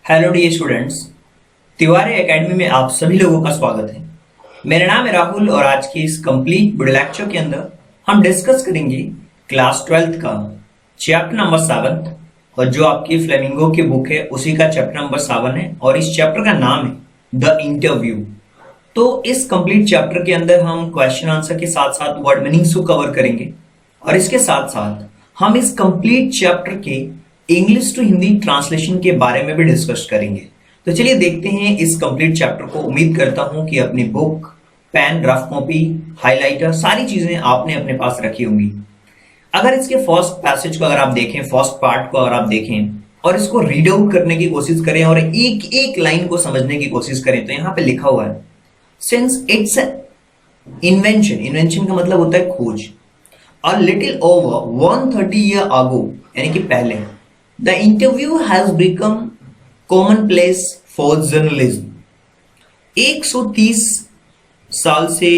Hello dear students. Tiwari Academy में आप सभी लोगों का स्वागत है। मेरा नाम है राहुल और आज की इस कंप्लीट वीडियो लेक्चर के अंदर हम डिस्कस करेंगे क्लास 12th का चैप्टर नंबर 7 और जो आपकी फ्लेमिंगो की बुक है उसी का चैप्टर नंबर 7 है और इस चैप्टर का नाम है द इंटरव्यू। तो इस कंप्लीट चैप्टर के अंदर हम क्वेश्चन आंसर के साथ साथ वर्ड मीनिंग्स को कवर करेंगे और इसके साथ साथ हम इस कंप्लीट चैप्टर के इंग्लिश टू हिंदी ट्रांसलेशन के बारे में भी डिस्कस करेंगे। तो चलिए देखते हैं इस कंप्लीट चैप्टर को। उम्मीद करता हूं कि अपनी book, pen, rough copy, highlighter सारी चीजें आपने अपने पास रखी होंगी। अगर इसके फर्स्ट पैसेज को अगर आप देखें, फर्स्ट पार्ट को अगर आप देखें और इसको रीड आउट करने की कोशिश करें और एक एक लाइन को समझने की कोशिश करें तो यहां पे लिखा हुआ है सिंस इट्स इन्वेंशन। इन्वेंशन का मतलब होता है खोज। A little over 130 year ago यानी कि पहले, the interview has become common place for journalism. 130 साल से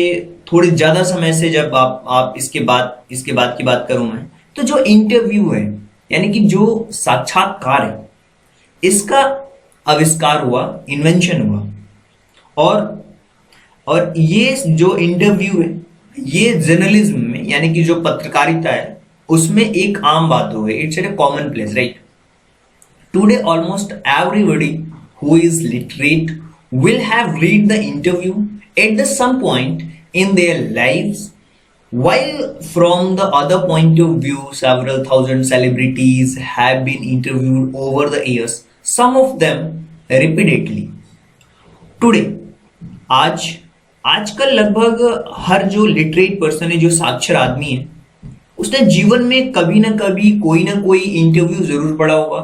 थोड़ी ज्यादा समय से जब आप इसके बाद की बात करूं मैं, तो जो इंटरव्यू है यानी कि जो साक्षात्कार है इसका आविष्कार हुआ, इन्वेंशन हुआ। और ये जो इंटरव्यू है ये जर्नलिज्म में यानी कि जो पत्रकारिता है उसमें एक आम बात हो गई। It's a common place, right? Today, almost everybody who is literate will have read the interview at some point in their lives. While from the other point of view, several thousand celebrities have been interviewed over the years, some of them repeatedly. Today, आजकल लगभग हर जो literate person है, जो साक्षर आदमी है, उसने जीवन में कभी ना कभी कोई ना कोई इंटरव्यू जरूर पढ़ा होगा।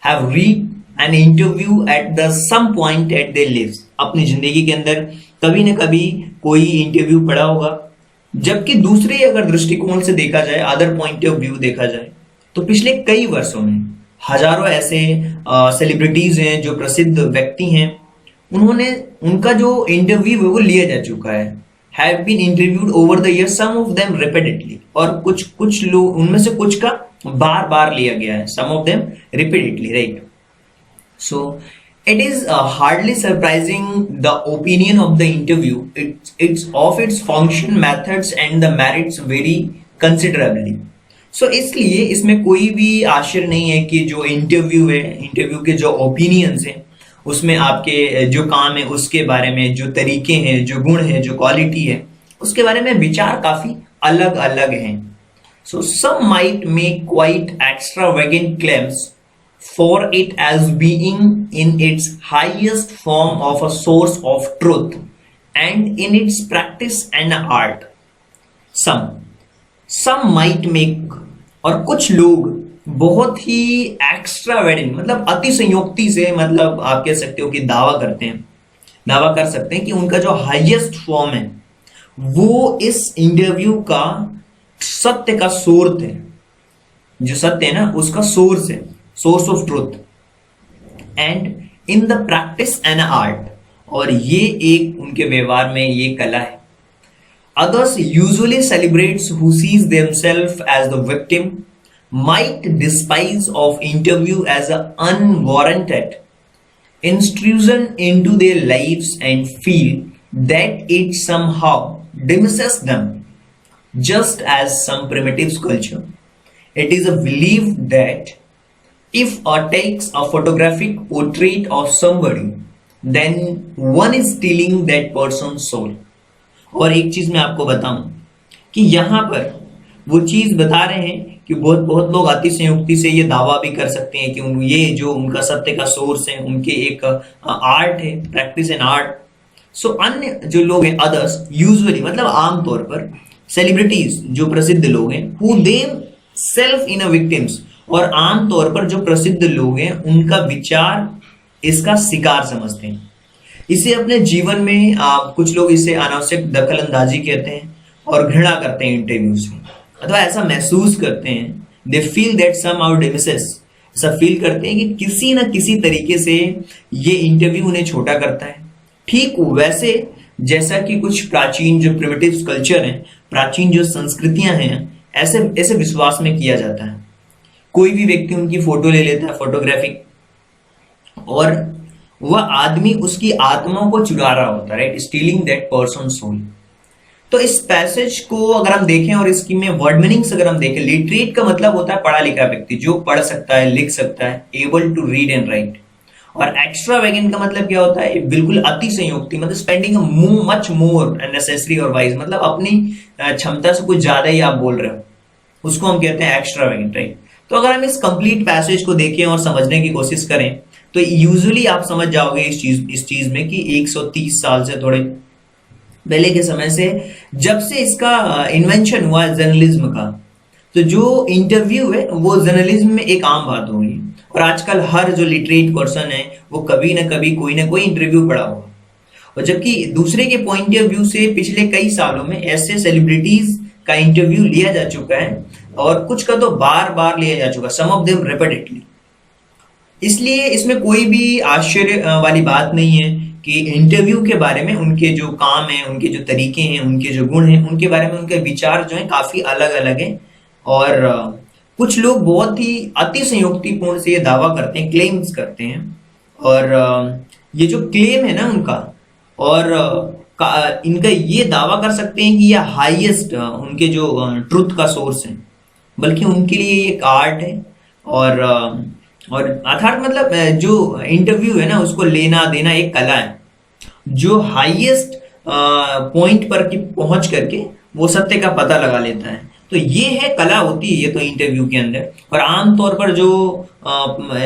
have read an interview at the some point at their lives। अपनी जिंदगी के अंदर कभी न कभी कोई इंटरव्यू पढ़ा होगा। जबकि दूसरे अगर दृष्टिकोण से देखा जाए, अदर पॉइंट ऑफ व्यू देखा जाए, तो पिछले कई वर्षों में हजारों ऐसे सेलिब्रिटीज हैं, जो प्रसिद्ध व्यक्ति हैं, उनका जो इंटरव्यू है वो लिया जा चुका है। have been interviewed over the years, some of them repeatedly। और कुछ लोग उनमें से कुछ का बार बार लिया गया है, some of them repeatedly, right? So it is hardly surprising the opinion of the interview. It's of its function, methods and the merits vary considerably। So इसलिए इसमें कोई भी आश्चर्य नहीं है कि जो इंटरव्यू है, इंटरव्यू के जो ओपिनियंस हैं उसमें आपके जो काम है उसके बारे में, जो तरीके हैं, जो गुण है, जो क्वालिटी है, उसके बारे में विचार काफी अलग अलग हैं। So some might make quite extravagant claims for it as being in its highest form of a source of truth and in its practice and art। Some might make, और कुछ लोग बहुत ही एक्स्ट्रावेगेंट मतलब अतिशयोक्ति से, मतलब आप कह सकते हो कि दावा कर सकते हैं कि उनका जो हाईएस्ट फॉर्म है वो इस इंटरव्यू का सत्य का सोर्स है। जो सत्य है ना उसका सोर्स है, source of truth and in the practice and art. और ये एक उनके व्यवहार में ये कला है। Others usually celebrates who sees themselves as the victim might despise of interview as an unwarranted intrusion into their lives and feel that it somehow diminishes them, just as some primitive culture. It is a belief that if one takes a photographic portrait of somebody, then one is stealing that person's soul। और एक चीज मैं आपको बताऊं कि यहाँ पर वो चीज बता रहे हैं कि बहुत लोग अतिशयोक्ति से ये दावा भी कर सकते हैं कि ये जो उनका सत्य का सोर्स है, उनके एक आर्ट है, प्रैक्टिस एंड आर्ट। सो अन्य जो लोग हैं, अदर्स यूजुअली मतलब आमतौर पर, सेलिब्रिटीज जो प्रसिद्ध लोग हैं, who them self in a victims, और आमतौर पर जो प्रसिद्ध लोग हैं उनका विचार इसका शिकार समझते हैं। इसे अपने जीवन में कुछ लोग इसे अनावश्यक दखल अंदाजी कहते हैं और घृणा करते हैं इंटरव्यू से, अथवा ऐसा महसूस करते हैं, दे फील दैट समहाउ डिमिसेस, ऐसा फील करते हैं कि किसी न किसी तरीके से ये इंटरव्यू उन्हें छोटा करता है। ठीक वैसे जैसा कि कुछ प्राचीन जो प्रिमिटिव कल्चर हैं, प्राचीन जो संस्कृतियां हैं, ऐसे विश्वास में किया जाता है। कोई भी व्यक्ति उनकी फोटो ले लेता है, फोटोग्राफिक, और वह आदमी उसकी आत्मा को चुरा रहा होता है, right, stealing that person soul. तो इस पैसेज को अगर हम देखें और इसकी में वर्ड मीनिंग्स अगर हम देखें, लिटरेट का मतलब होता है पढ़ा लिखा व्यक्ति, जो पढ़ सकता है, लिख सकता है, able to read and write. और एक्स्ट्रा वैगेंट का मतलब क्या होता है, बिल्कुल अति संयोक्ति, मतलब स्पेंडिंग मच मोर नेसेसरी और वाइज, मतलब अपनी क्षमता से कुछ ज्यादा ही आप बोल रहे हो, उसको हम कहते हैं एक्स्ट्रा वैगेंट, राइट। तो अगर हम इस कंप्लीट पैसेज को देखें और समझने की कोशिश करें तो यूजुअली आप समझ जाओगे इस चीज में कि 130 साल से थोड़े पहले के समय से, जब से इसका इन्वेंशन हुआ जर्नलिज्म का, तो जो इंटरव्यू है वो जर्नलिज्म में एक आम बात हो गई। और आजकल हर जो लिटरेट पर्सन है वो कभी ना कभी कोई ना कोई इंटरव्यू पढ़ा होगा। और जबकि दूसरे के पॉइंट ऑफ व्यू से पिछले कई सालों में ऐसे सेलिब्रिटीज का इंटरव्यू लिया जा चुका है, और कुछ का तो बार बार लिया जा चुका, सम ऑफ देम रिपीटेडली। इसलिए इसमें कोई भी आश्चर्य वाली बात नहीं है कि इंटरव्यू के बारे में, उनके जो काम है, उनके जो तरीके हैं, उनके जो गुण हैं, उनके बारे में उनके विचार जो हैं काफी अलग अलग हैं। और कुछ लोग बहुत ही अति संयोक्तिपूर्ण से ये दावा करते हैं, क्लेम्स करते हैं। और ये जो क्लेम है ना उनका, और इनका ये दावा कर सकते हैं कि ये हाईएस्ट उनके जो ट्रुथ का सोर्स है, बल्कि उनके लिए ये एक आर्ट है। और अर्थात मतलब जो इंटरव्यू है ना, उसको लेना देना एक कला है, जो हाईएस्ट पॉइंट पर पहुंच करके वो सत्य का पता लगा लेता है। तो ये है कला होती है ये तो इंटरव्यू के अंदर। और आमतौर पर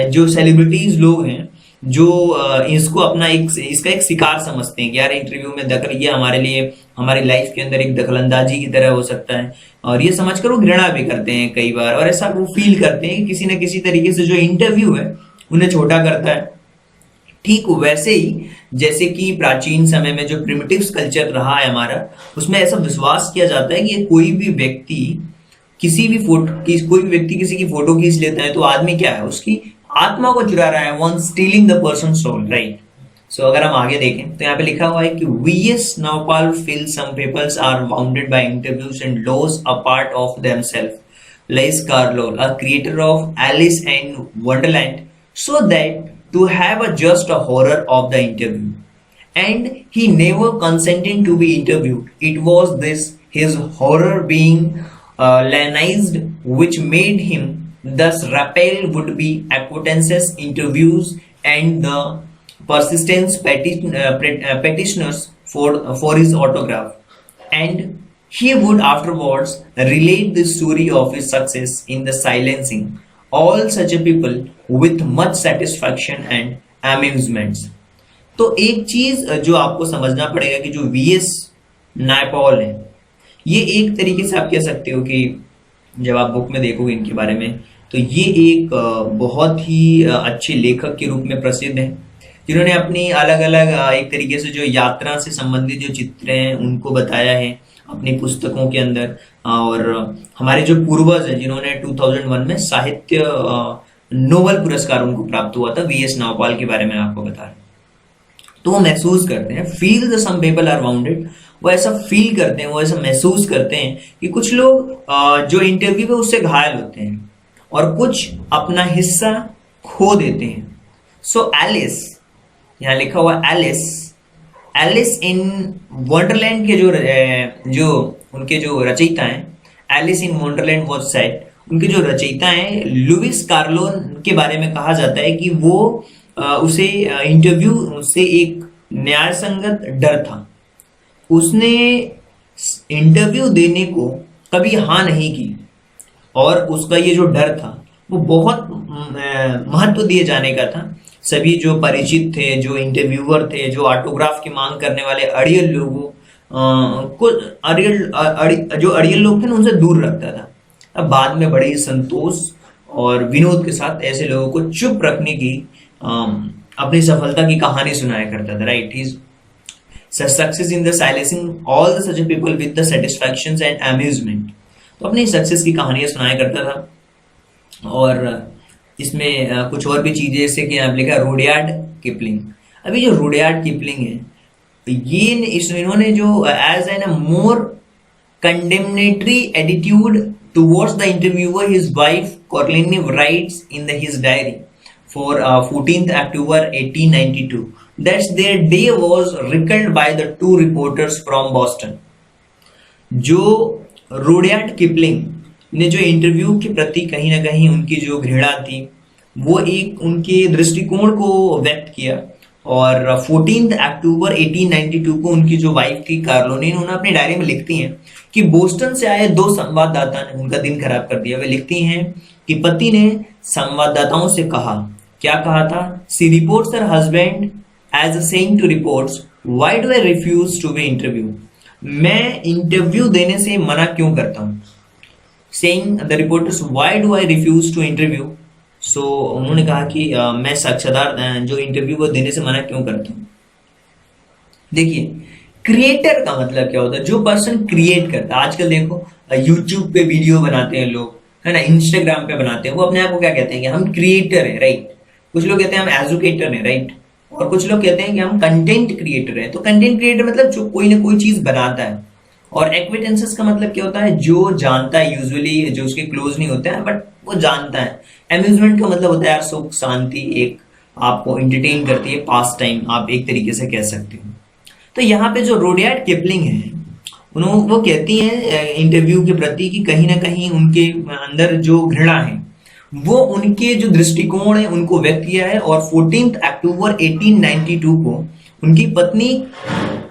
जो सेलिब्रिटीज लोग हैं, जो इसको अपना इसका एक शिकार समझते हैं कि यार इंटरव्यू में दखल, ये हमारे लिए हमारी लाइफ के अंदर एक दखलंदाजी की तरह हो सकता है, और ये समझकर वो घृणा भी करते हैं कई बार, और ऐसा वो फील करते हैं कि किसी न किसी तरीके से जो इंटरव्यू है उन्हें छोटा करता है। ठीक वैसे ही जैसे कि प्राचीन समय में जो प्रिमिटिव कल्चर रहा है हमारा, उसमें ऐसा विश्वास किया जाता है कि कोई भी व्यक्ति किसी की फोटो खींच लेता है तो आदमी क्या है, उसकी आत्मा को चुरा रहा है, one stealing the person soul, right. So अगर हम आगे देखें तो यहाँ पे लिखा हुआ है कि वीएस नाउपाल feel some peoples are bounded by interviews and loss a part of themselves, like Carroll, a creator of Alice in Wonderland, so that to have just a horror of the interview, and he never consented to be interviewed. It was this his horror being lionized which made him thus repel would-be acquaintances, interviews, and the persistent petitioners for his autograph. And he would afterwards relate the story of his success in the silencing all such a people with much satisfaction and amusements. तो एक चीज जो आपको समझना पड़ेगा कि जो VS Naipaul है, ये एक तरीके से आप कह सकते हो कि जब आप बुक में देखोगे इनके बारे में, तो ये एक बहुत ही अच्छे लेखक के रूप में प्रसिद्ध है, जिन्होंने अपनी अलग अलग एक तरीके से जो यात्रा से संबंधित जो चित्र हैं उनको बताया है अपनी पुस्तकों के अंदर। और हमारे जो पूर्वज हैं जिन्होंने 2001 में साहित्य नोबेल पुरस्कार उनको प्राप्त हुआ था, वीएस नायपॉल के बारे में आपको बता रहे, तो वो महसूस करते हैं, feel the some people are bounded, वो ऐसा फील करते हैं, वो ऐसा महसूस करते हैं कि कुछ लोग जो इंटरव्यू में उससे घायल होते हैं और कुछ अपना हिस्सा खो देते हैं। सो एलिस, यहाँ लिखा हुआ एलिस इन वंडरलैंड के जो उनके जो रचयिता हैं, Alice in Wonderland was said, उनके जो रचयिता हैं लुइस कार्लोन के बारे में कहा जाता है कि वो उसे इंटरव्यू से एक न्याय संगत डर था, उसने इंटरव्यू देने को कभी हाँ नहीं की, और उसका ये जो डर था वो बहुत महत्व दिए जाने का था। सभी जो परिचित थे, जो इंटरव्यूअर थे, जो ऑटोग्राफ की मांग करने वाले अड़ियल लोगों को जो अड़ियल लोग थे ना, उनसे दूर रखता था। अब बाद में बड़े संतोष और विनोद के साथ ऐसे लोगों को चुप रखने की अपनी सफलता की कहानी सुनाया करता था, right. He success in the silencing all the such people with the satisfactions and amusement, तो अपनी सक्सेस की कहानियां सुनाया करता था। और इसमें कुछ और भी चीजें, जैसे कि आप लिखा रुडयार्ड किपलिंग। अभी जो रुडयार्ड किपलिंग है, ये इन्होंने जो as an more condemnatory attitude towards the interviewer his wife कॉर्लिनी writes in the his diary, for 14th October 1892 that their day was recalled by the two reporters from Boston. जो Rudyard Kipling ने जो interview के प्रति कहीं ना कहीं उनकी जो घृणा थी वो एक उनके दृष्टिकोण को व्यक्त किया, और 14 अक्टूबर 1892 को उनकी जो वाइफ थी कार्लोनीन, उन्होंने अपनी डायरी में लिखती हैं कि बोस्टन से आए दो संवाददाता ने उनका दिन खराब कर दिया। वे लिखती हैं कि पति ने संवाददाताओं से कहा, क्या कहा था? She reports her husband as a saying to reporters, why do I refuse to be interview? मैं इंटरव्यू देने से मना क्यों करता हूं? Saying the reporters, why do I refuse to interview? So उन्होंने कहा कि मैं साक्षात्कार जो इंटरव्यू को देने से मना क्यों करता हूं। देखिए, क्रिएटर का मतलब क्या होता है? जो पर्सन क्रिएट करता है। आजकल देखो यूट्यूब पे वीडियो बनाते हैं लोग, है ना, इंस्टाग्राम पे बनाते हैं, वो अपने आप को क्या कहते हैं कि हम क्रिएटर है, राइट। कुछ लोग कहते हैं हम एजुकेटर है, राइट, और कुछ लोग कहते हैं कि हम कंटेंट क्रिएटर है। तो कंटेंट क्रिएटर मतलब जो कोई ना कोई चीज बनाता है, और एक्विटेंसेस का मतलब क्या होता है? जो जानता है, यूजुअली जो उसके क्लोज नहीं होता है बट वो जानता है। अम्यूजमेंट का मतलब होता है यार सुख शांति, एक आपको एंटरटेन करती है, पास टाइम आप एक तरीके से कह सकते हो। तो यहाँ पे जो रुडयार्ड किपलिंग है, उन्होंने वो कहती हैं इंटरव्यू के प्रति कि कहीं ना कहीं उनके अंदर जो घृणा है वो उनके जो दृष्टिकोण है उनको व्यक्त किया है। और 14 अक्टूबर 1892 को उनकी पत्नी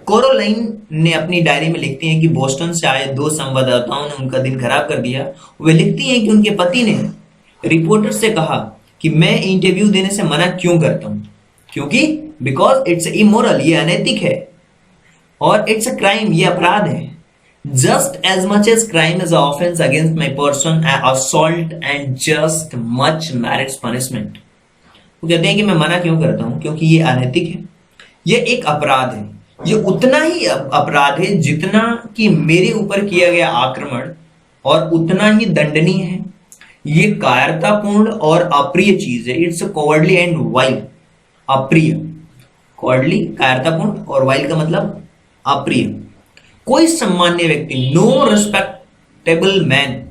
कोरोलाइन ने अपनी डायरी में लिखती हैं कि बोस्टन से आए दो संवाददाताओं ने उनका दिन खराब कर दिया। वे लिखती हैं कि उनके पति ने रिपोर्टर से कहा कि मैं इंटरव्यू देने से मना क्यों करता हूं, क्योंकि बिकॉज इट्स इमोरल, ये अनैतिक है, और इट्स अ क्राइम, ये अपराध है। Just as much as crime is offence against my person, assault and just much merits punishment. वो कहते हैं कि मैं मना क्यों करता हूं, क्योंकि ये अनैतिक है, ये एक अपराध है, ये उतना ही अपराध है जितना कि मेरे ऊपर किया गया आक्रमण, और उतना ही दंडनीय है। ये कायरतापूर्ण और अप्रिय चीज है। इट्स कॉवर्डली एंड वाइल, अप्रिय, कॉवर्डली कायरतापूर्ण, और वाइल का मतलब अप्रिय। कोई सम्मान्य व्यक्ति, no respectable man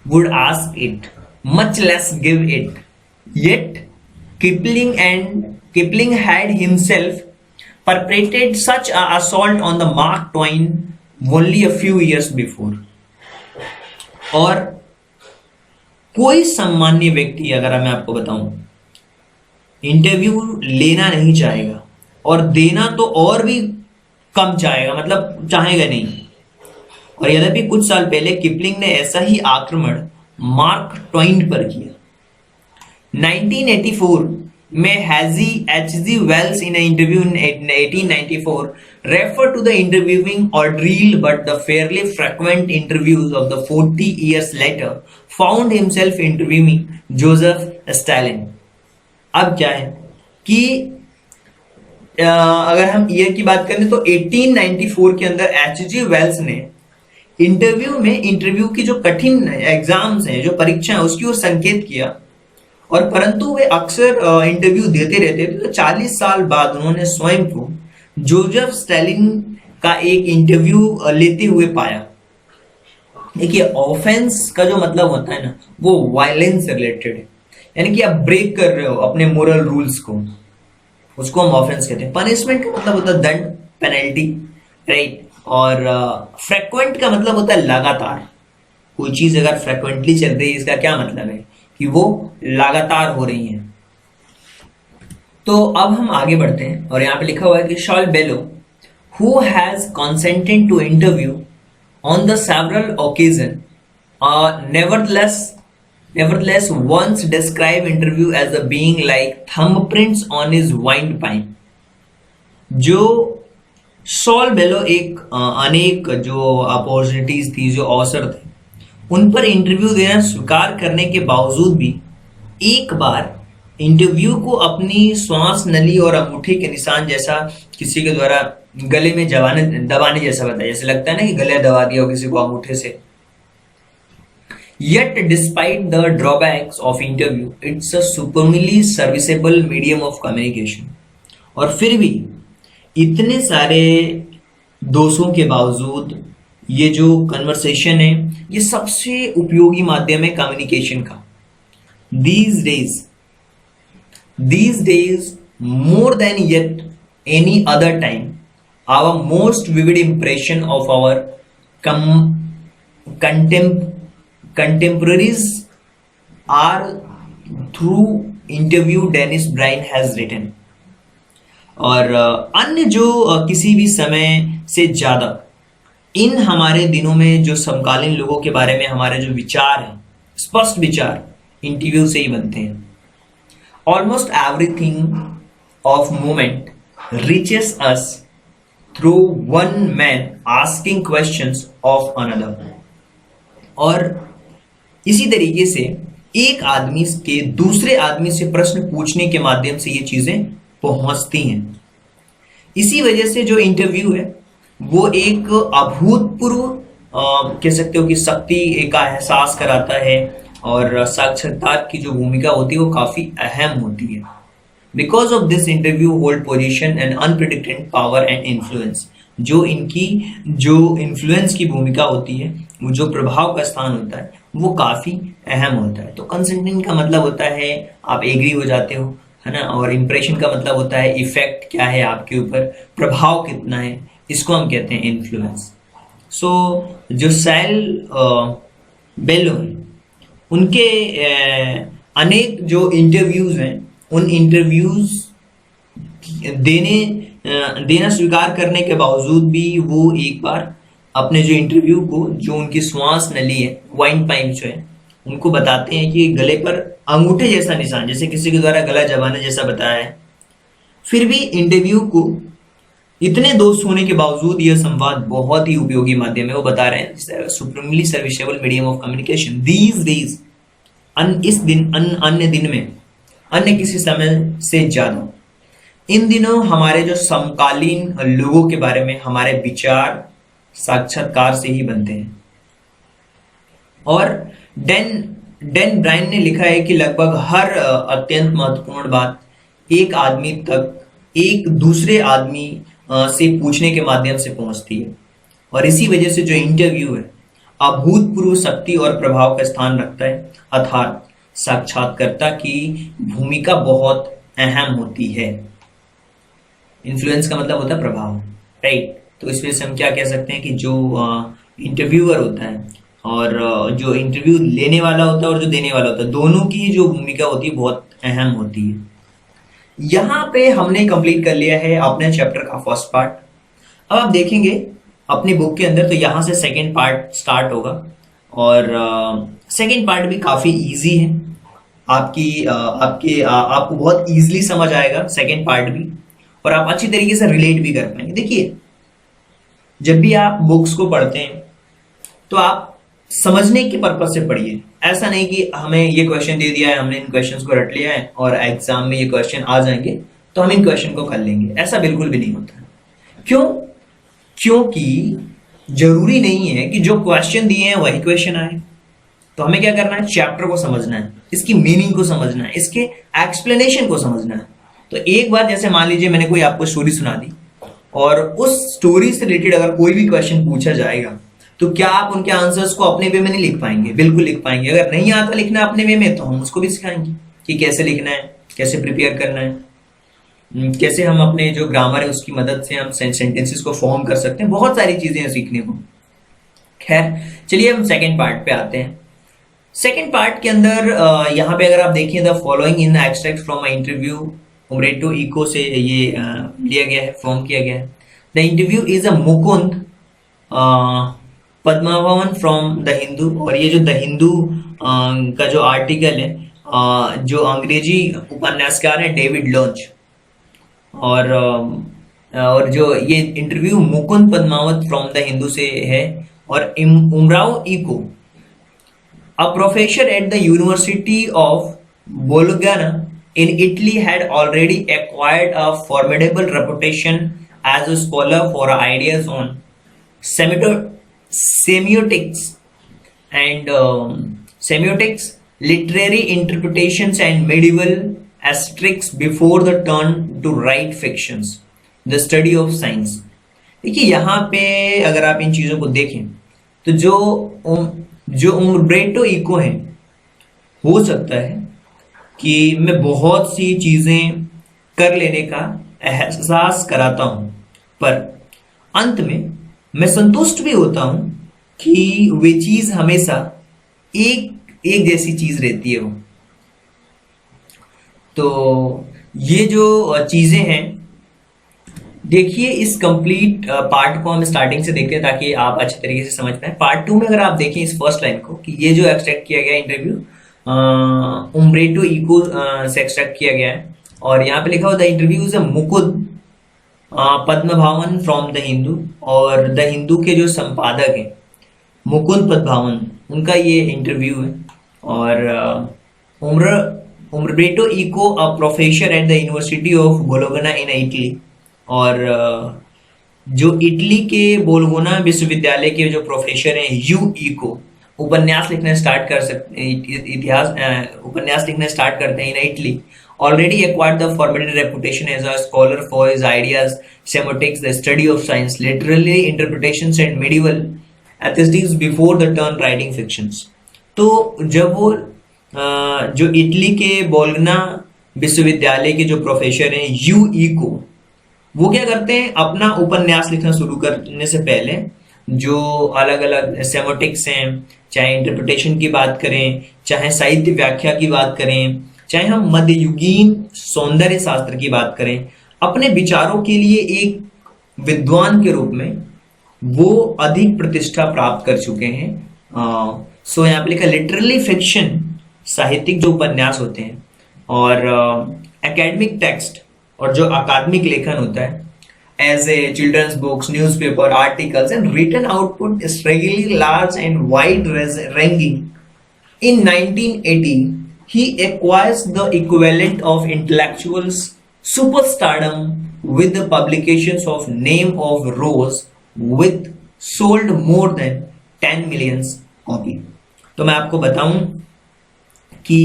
would ask it, much less give it, yet Kipling had himself perpetrated such an assault on the Mark Twain only a few years before. और कोई सम्मान्य व्यक्ति, अगर मैं आपको बताऊं, इंटरव्यू लेना नहीं चाहेगा, और देना तो और भी कम चाहेगा, मतलब चाहेगा नहीं। और यद्यपि कुछ साल पहले किपलिंग ने ऐसा ही आक्रमण मार्क ट्वेन पर किया। 1984 में H.G. Wells in an interview in 1894 referred to the interviewing ordeal, but the fairly frequent interviews of the 40 years later found himself interviewing Joseph Stalin. अब क्या है कि अगर हम ईयर की बात करें तो 1894 के अंदर H.G. वेल्स ने इंटरव्यू की जो कठिन एग्जाम्स हैं, जो परीक्षा है, उसकी ओर संकेत किया, और परंतु वे अक्सर इंटरव्यू देते रहते थे। तो 40 साल बाद उन्होंने स्वयं को जोसेफ स्टालिन का एक इंटरव्यू लेते हुए पाया। देखिए, ऑफेंस का जो मतलब होता है ना, वो वायलेंस से रिलेटेड है, यानी कि आप ब्रेक कर रहे हो अपने मोरल रूल्स को, उसको हम ऑफेंस कहते हैं। पनिशमेंट का मतलब होता है दंड, पेनल्टी, राइट। और फ्रिक्वेंट का मतलब होता है लगातार। कोई चीज अगर फ्रिक्वेंटली चल रही है, इसका क्या मतलब है कि वो लगातार हो रही है। तो अब हम आगे बढ़ते हैं, और यहां पे लिखा हुआ है कि Saul Bellow who has consented to interview on the several occasion nevertheless once describe interview as a being like thumbprints on his windpipe। जो शॉल बेलो एक अनेक जो अपॉर्चुनिटीज थी, जो अवसर थे, उन पर इंटरव्यू देना स्वीकार करने के बावजूद भी एक बार इंटरव्यू को अपनी श्वास नली और अंगूठे के निशान जैसा किसी के द्वारा गले में दबाने जैसा बताया, जैसे लगता है ना कि गले दबा दिया हो किसी को अंगूठे से। Yet despite the drawbacks of interview, it's a supremely serviceable medium of communication। और फिर भी इतने सारे दोषों के बावजूद ये जो कन्वर्सेशन है, ये सबसे उपयोगी माध्यम है कम्युनिकेशन का। These days These days, more than yet any other time, our most vivid impression of our contem- contemporaries are through interview Dennis Bryan has written. और अन्य जो किसी भी समय से ज्यादा इन हमारे दिनों में जो समकालीन लोगों के बारे में हमारे जो विचार हैं, स्पष्ट विचार इंटरव्यू से ही बनते हैं. Almost everything of moment reaches us through one man asking questions of another. और इसी तरीके से एक आदमी के दूसरे आदमी से प्रश्न पूछने के माध्यम से ये चीजें पहुंचती हैं. इसी वजह से जो इंटरव्यू है वो एक अभूतपूर्व कह सकते हो कि शक्ति का एहसास कराता है. और साक्षात्कार की जो भूमिका होती है वो काफी अहम होती है. Because of this interview hold position and unpredicted power and influence. जो इनकी जो इन्फ्लुएंस की भूमिका होती है, वो जो प्रभाव का स्थान होता है वो काफी अहम होता है. तो कंसेंटिंग का मतलब होता है आप एग्री हो जाते हो, है ना. और इम्प्रेशन का मतलब होता है इफेक्ट क्या है आपके ऊपर, प्रभाव कितना है, इसको हम कहते हैं इन्फ्लुएंस. सो जो सैल बेलो हैं उनके अनेक जो इंटरव्यूज हैं, उन इंटरव्यूज देना स्वीकार करने के बावजूद भी वो एक बार अपने जो इंटरव्यू को, जो उनकी श्वास नली है, वाइन पाइप जो है, उनको बताते हैं कि गले पर अंगूठे जैसा निशान, जैसे किसी के द्वारा गला दबाने जैसा बताया है. फिर भी इंटरव्यू को इतने दोस्त होने के बावजूद यह संवाद बहुत ही उपयोगी माध्यम है. वो बता रहे हैं supremely serviceable medium of communication these days. इस दिन अन्य दिन में अन्य किसी समय से ज्यादा इन दिनों हमारे जो समकालीन लोगों के बारे में हमारे विचार साक्षात्कार से ही बनते हैं. और डेन ब्रायन ने लिखा है कि लगभग हर अत्यंत महत्वपूर्ण बात एक आदमी तक एक दूसरे आदमी से पूछने के माध्यम से पहुंचती है. और इसी वजह से जो इंटरव्यू है अभूतपूर्व शक्ति और प्रभाव का स्थान रखता है. अर्थात साक्षात्कारकर्ता की भूमिका बहुत अहम होती है. इन्फ्लुएंस का मतलब होता है प्रभाव, राइट. तो इस वजह से हम क्या कह सकते हैं कि जो इंटरव्यूअर होता है और जो इंटरव्यू लेने वाला होता है और जो देने वाला होता है, दोनों की जो भूमिका होती है बहुत अहम होती है. यहाँ पे हमने कंप्लीट कर लिया है अपने चैप्टर का फर्स्ट पार्ट. अब आप देखेंगे अपनी बुक के अंदर, तो यहाँ से सेकेंड पार्ट स्टार्ट होगा. और सेकेंड पार्ट भी काफी इजी है. आपको बहुत इजीली समझ आएगा सेकेंड पार्ट भी, और आप अच्छी तरीके से रिलेट भी कर पाएंगे. देखिए, जब भी आप बुक्स को पढ़ते हैं तो आप समझने के पर्पज से पढ़िए. ऐसा नहीं कि हमें ये क्वेश्चन दे दिया है, हमने इन क्वेश्चंस को रट लिया है और एग्जाम में ये क्वेश्चन आ जाएंगे तो हम इन क्वेश्चन को कर लेंगे. ऐसा बिल्कुल भी नहीं होता. क्यों? क्योंकि जरूरी नहीं है कि जो क्वेश्चन दिए हैं वही क्वेश्चन आए. तो हमें क्या करना है, चैप्टर को समझना है, इसकी मीनिंग को समझना है, इसके एक्सप्लेनेशन को समझना है. तो एक बार जैसे मान लीजिए मैंने कोई आपको स्टोरी सुना दी और उस स्टोरी से रिलेटेड अगर कोई भी क्वेश्चन पूछा जाएगा तो क्या आप उनके आंसर्स को अपने वे में नहीं लिख पाएंगे? बिल्कुल लिख पाएंगे. अगर नहीं आता लिखना अपने वे में तो हम उसको भी सिखाएंगे कि कैसे लिखना है, कैसे प्रिपेयर करना है, कैसे हम अपने जो ग्रामर है उसकी मदद से हम सेंटेंसेस को फॉर्म कर सकते हैं. बहुत सारी चीजें हैं सीखने को. खैर, चलिए हम सेकेंड पार्ट पे आते हैं. सेकेंड पार्ट के अंदर यहाँ पे अगर आप देखिए, the following in extract from interview Umberto Eco से ये लिया गया है, फॉर्म किया गया है. The interview is a Mukund Padmanabhan from the Hindu. और ये जो द हिंदू का जो आर्टिकल है, जो अंग्रेजी उपन्यासकार है डेविड लॉन्च, और जो ये interview Mukund Padmavat from the Hindu से है. और Umberto Eco, a professor at the University of Bologna in Italy, had already acquired a formidable reputation as a scholar for ideas on semiotics semiotics, literary interpretations, and medieval aesthetics before the turn to write fictions, the study of science. देखिए, यहाँ पे अगर आप इन चीजों को देखें तो जो उम्ब्रेटो इको है, हो सकता है कि मैं बहुत सी चीजें कर लेने का एहसास कराता हूं, पर अंत में मैं संतुष्ट भी होता हूं कि वे चीज हमेशा एक एक जैसी चीज रहती है वो। तो ये जो चीजें हैं, देखिए इस कंप्लीट पार्ट को हम स्टार्टिंग से देखते हैं ताकि आप अच्छे तरीके से समझ पाए। पार्ट टू में अगर आप देखें इस फर्स्ट लाइन को, कि ये जो एक्सट्रैक्ट किया गया इंटरव्यू उम्ब्रेटो इको से एक्सट्रैक्ट किया गया है, और यहाँ पे लिखा हुआ the interview is Mukund Padmanabhan from the Hindu, और द हिंदू के जो संपादक हैं मुकुंद पद्मभावन, उनका ये इंटरव्यू है। और Umberto Eco a professor at the university of Bologna in Italy, और जो इटली के बोलोगना विश्वविद्यालय के जो प्रोफेसर हैं यू इको, उपन्यास लिखना स्टार्ट कर सकते, उपन्यास लिखना स्टार्ट करते हैं in Italy. Already acquired the formidable reputation as a scholar for his ideas, semiotics, the study of science, literary interpretations, and medieval aesthetics before the turn writing fictions. तो जब वो जो इटली के बोलोगना विश्वविद्यालय के जो प्रोफेसर हैं you eco, वो क्या करते हैं, अपना उपन्यास लिखना शुरू करने से पहले जो अलग अलग सेमोटिक्स हैं, चाहे इंटरप्रिटेशन की बात करें, चाहे साहित्य व्याख्या की बात करें, चाहे हम मध्ययुगीन सौंदर्य शास्त्र की बात करें, अपने विचारों के लिए एक विद्वान के रूप में वो अधिक प्रतिष्ठा प्राप्त कर चुके हैं। सो यहाँ पे लिखा लिटरली फिक्शन, साहित्यिक जो उपन्यास होते हैं, और एकेडमिक टेक्स्ट, और जो अकादमिक लेखन होता है as a children's books, newspaper, articles and written output is regularly large and wide ranging. In 1980, he acquires the equivalent of intellectual superstardom with the publications of Name of Rose, with sold more than 10 million copy. तो मैं आपको बताऊं कि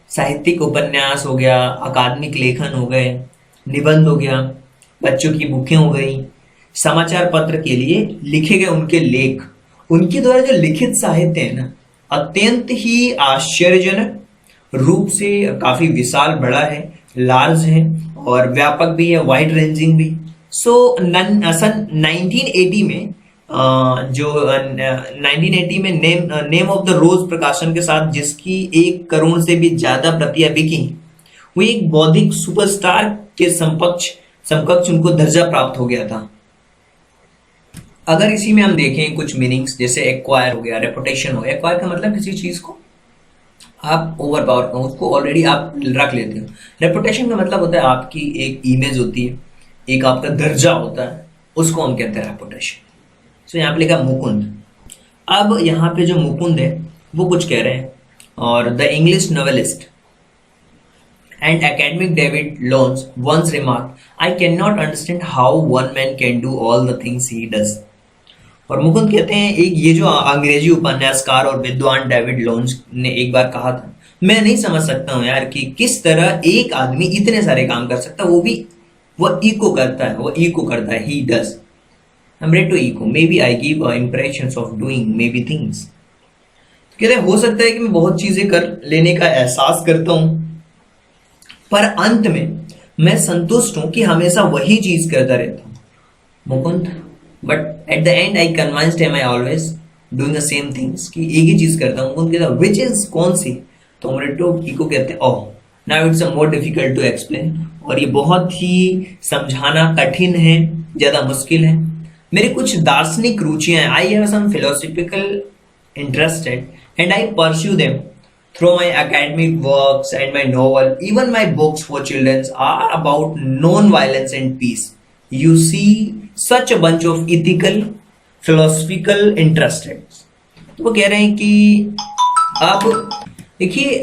साहित्यिक उपन्यास हो गया, अकादमिक लेखन हो गए, निबंध हो गया, बच्चों की बुकें हो गई, समाचार पत्र के लिए लिखे गए उनके लेख, उनके द्वारा जो लिखित साहित्य है ना, अत्यंत ही आश्चर्यजनक रूप से काफी विशाल, बड़ा है, लार्ज है, और व्यापक भी है, वाइड रेंजिंग भी। सन 1980 में जो 1980 में नेम ऑफ द रोज प्रकाशन के साथ, जिसकी 1 करोड़ से भी ज्यादा प्रतियां बिकी, वो एक बौद्धिक सुपरस्टार के समकक्ष उनको दर्जा प्राप्त हो गया था। अगर इसी में हम देखें कुछ मीनिंग्स, जैसे एक्वायर हो गया, रेपुटेशन हो गया। एक्वायर का मतलब किसी चीज को आप ओवर पावर, उसको ऑलरेडी आप रख लेते हो। रेपुटेशन का मतलब होता है आपकी एक इमेज होती है, एक आपका दर्जा होता है, उसको हम कहते हैं रेपुटेशन। सो यहाँ पे लिखा मुकुंद। अब यहाँ पे जो मुकुंद है वो कुछ कह रहे हैं, और the English novelist and academic David Lawrence once remarked, I cannot understand how one man can do all the things he does. और मुकुंद कहते हैं, एक ये जो अंग्रेजी उपन्यासकार और विद्वान डेविड लॉरेंस ने एक बार कहा था, मैं नहीं समझ सकता हूँ यार कि किस तरह एक आदमी इतने सारे काम कर सकता है, वो भी वो इको करता है, he does. I'm ready to echo. Maybe I give impressions of doing maybe things. कहते हैं हो सकता है कि मैं बहुत चीजें कर लेने का एहसास करता हूँ, पर अंत में मैं संतुष्ट हूं कि हमेशा वही चीज करता रहता हूं Mukund. But at the end I convinced am I always doing the same things, कि एक ही चीज करता हूं। मुकुंद कहता विच इज कौन सी, तो उम्ब्रेटो इको कहते हैं oh now it's more difficult to explain, और ये बहुत ही समझाना कठिन है, ज्यादा मुश्किल है। मेरी कुछ दार्शनिक रुचियां हैं, I have some philosophical interested and I pursue them through my academic works and my novel. Even my books for children are about non-violence and peace. You see such a bunch of ethical, philosophical interested. तो वो कह रहे हैं कि अब देखिए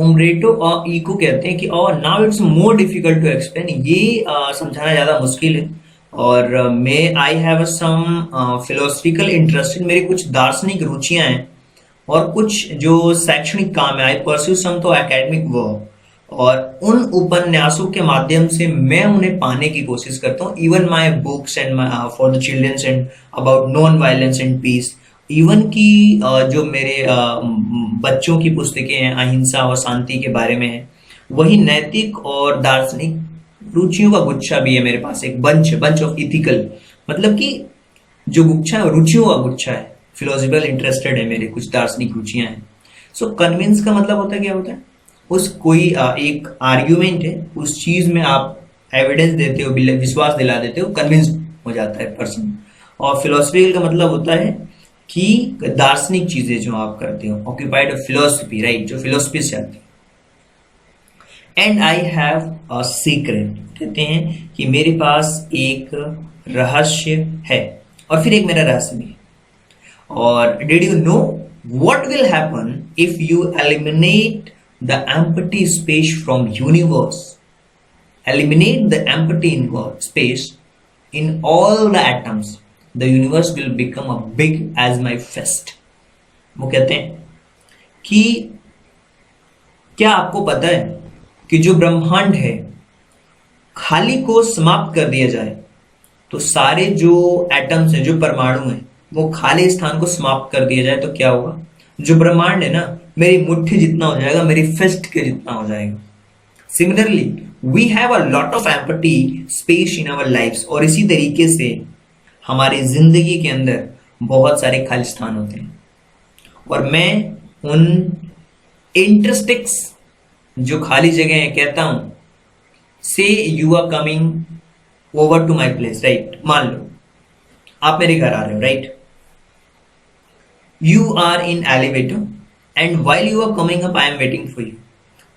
उम्ब्रेटो और eco कहते हैं कि और now it's more difficult to explain, ये समझाना ज्यादा मुश्किल है, और मैं I have some philosophical interest, मेरी कुछ दार्शनिक रुचियां हैं और कुछ जो शैक्षणिक काम है। आई परस्यू सम तो एकेडमिक वर्क, और उन उपन्यासों के माध्यम से मैं उन्हें पाने की कोशिश करता हूँ। Even my books and for the children's and about non violence and peace, even कि जो मेरे बच्चों की पुस्तकें हैं अहिंसा और शांति के बारे में है, वही नैतिक और दार्शनिक रुचियों का गुच्छा भी है मेरे पास, एक बंच बंच ऑफ इथिकल, मतलब कि जो गुच्छा है रुचियों का गुच्छा है, फिलोसफिकल इंटरेस्टेड है मेरे, कुछ दार्शनिक रुचियां हैं। सो कन्विंस का मतलब होता है क्या होता है, उस कोई एक आर्ग्यूमेंट है, उस चीज में आप एविडेंस देते हो, विश्वास दिला देते हो, कन्विंस हो जाता है पर्सन। और फिलोसफिकल का मतलब होता है कि दार्शनिक चीजें जो आप करते हो, ऑक्यूपाइड फिलोसफी, राइट, जो फिलोसफी से आती है। And I have a secret, कहते हैं कि मेरे पास एक रहस्य है, और फिर एक मेरा रहस्य भी है। और did you know what will happen if you eliminate the empty space from universe, eliminate the empty space in all the atoms, the universe will become a big as my fist। वो कहते हैं कि क्या आपको पता है कि जो ब्रह्मांड है, खाली को समाप्त कर दिया जाए तो सारे जो एटम्स हैं, जो परमाणु हैं, वो खाली स्थान को समाप्त कर दिया जाए तो क्या होगा, जो ब्रह्मांड है ना, मेरी मुट्ठी जितना हो जाएगा, मेरी फिस्ट के जितना हो जाएगा। Similarly we have a lot of empty space in our lifes, और इसी तरीके से हमारी जिंदगी के अंदर बहुत सारे खाली स्थान होते हैं, और मैं उन इंटरस्टिक्स जो खाली जगह है कहता हूं, say you are coming over to my place, right. मान लो आप मेरे घर आ रहे हो, right, you are in elevator and while you are coming up I am waiting for you,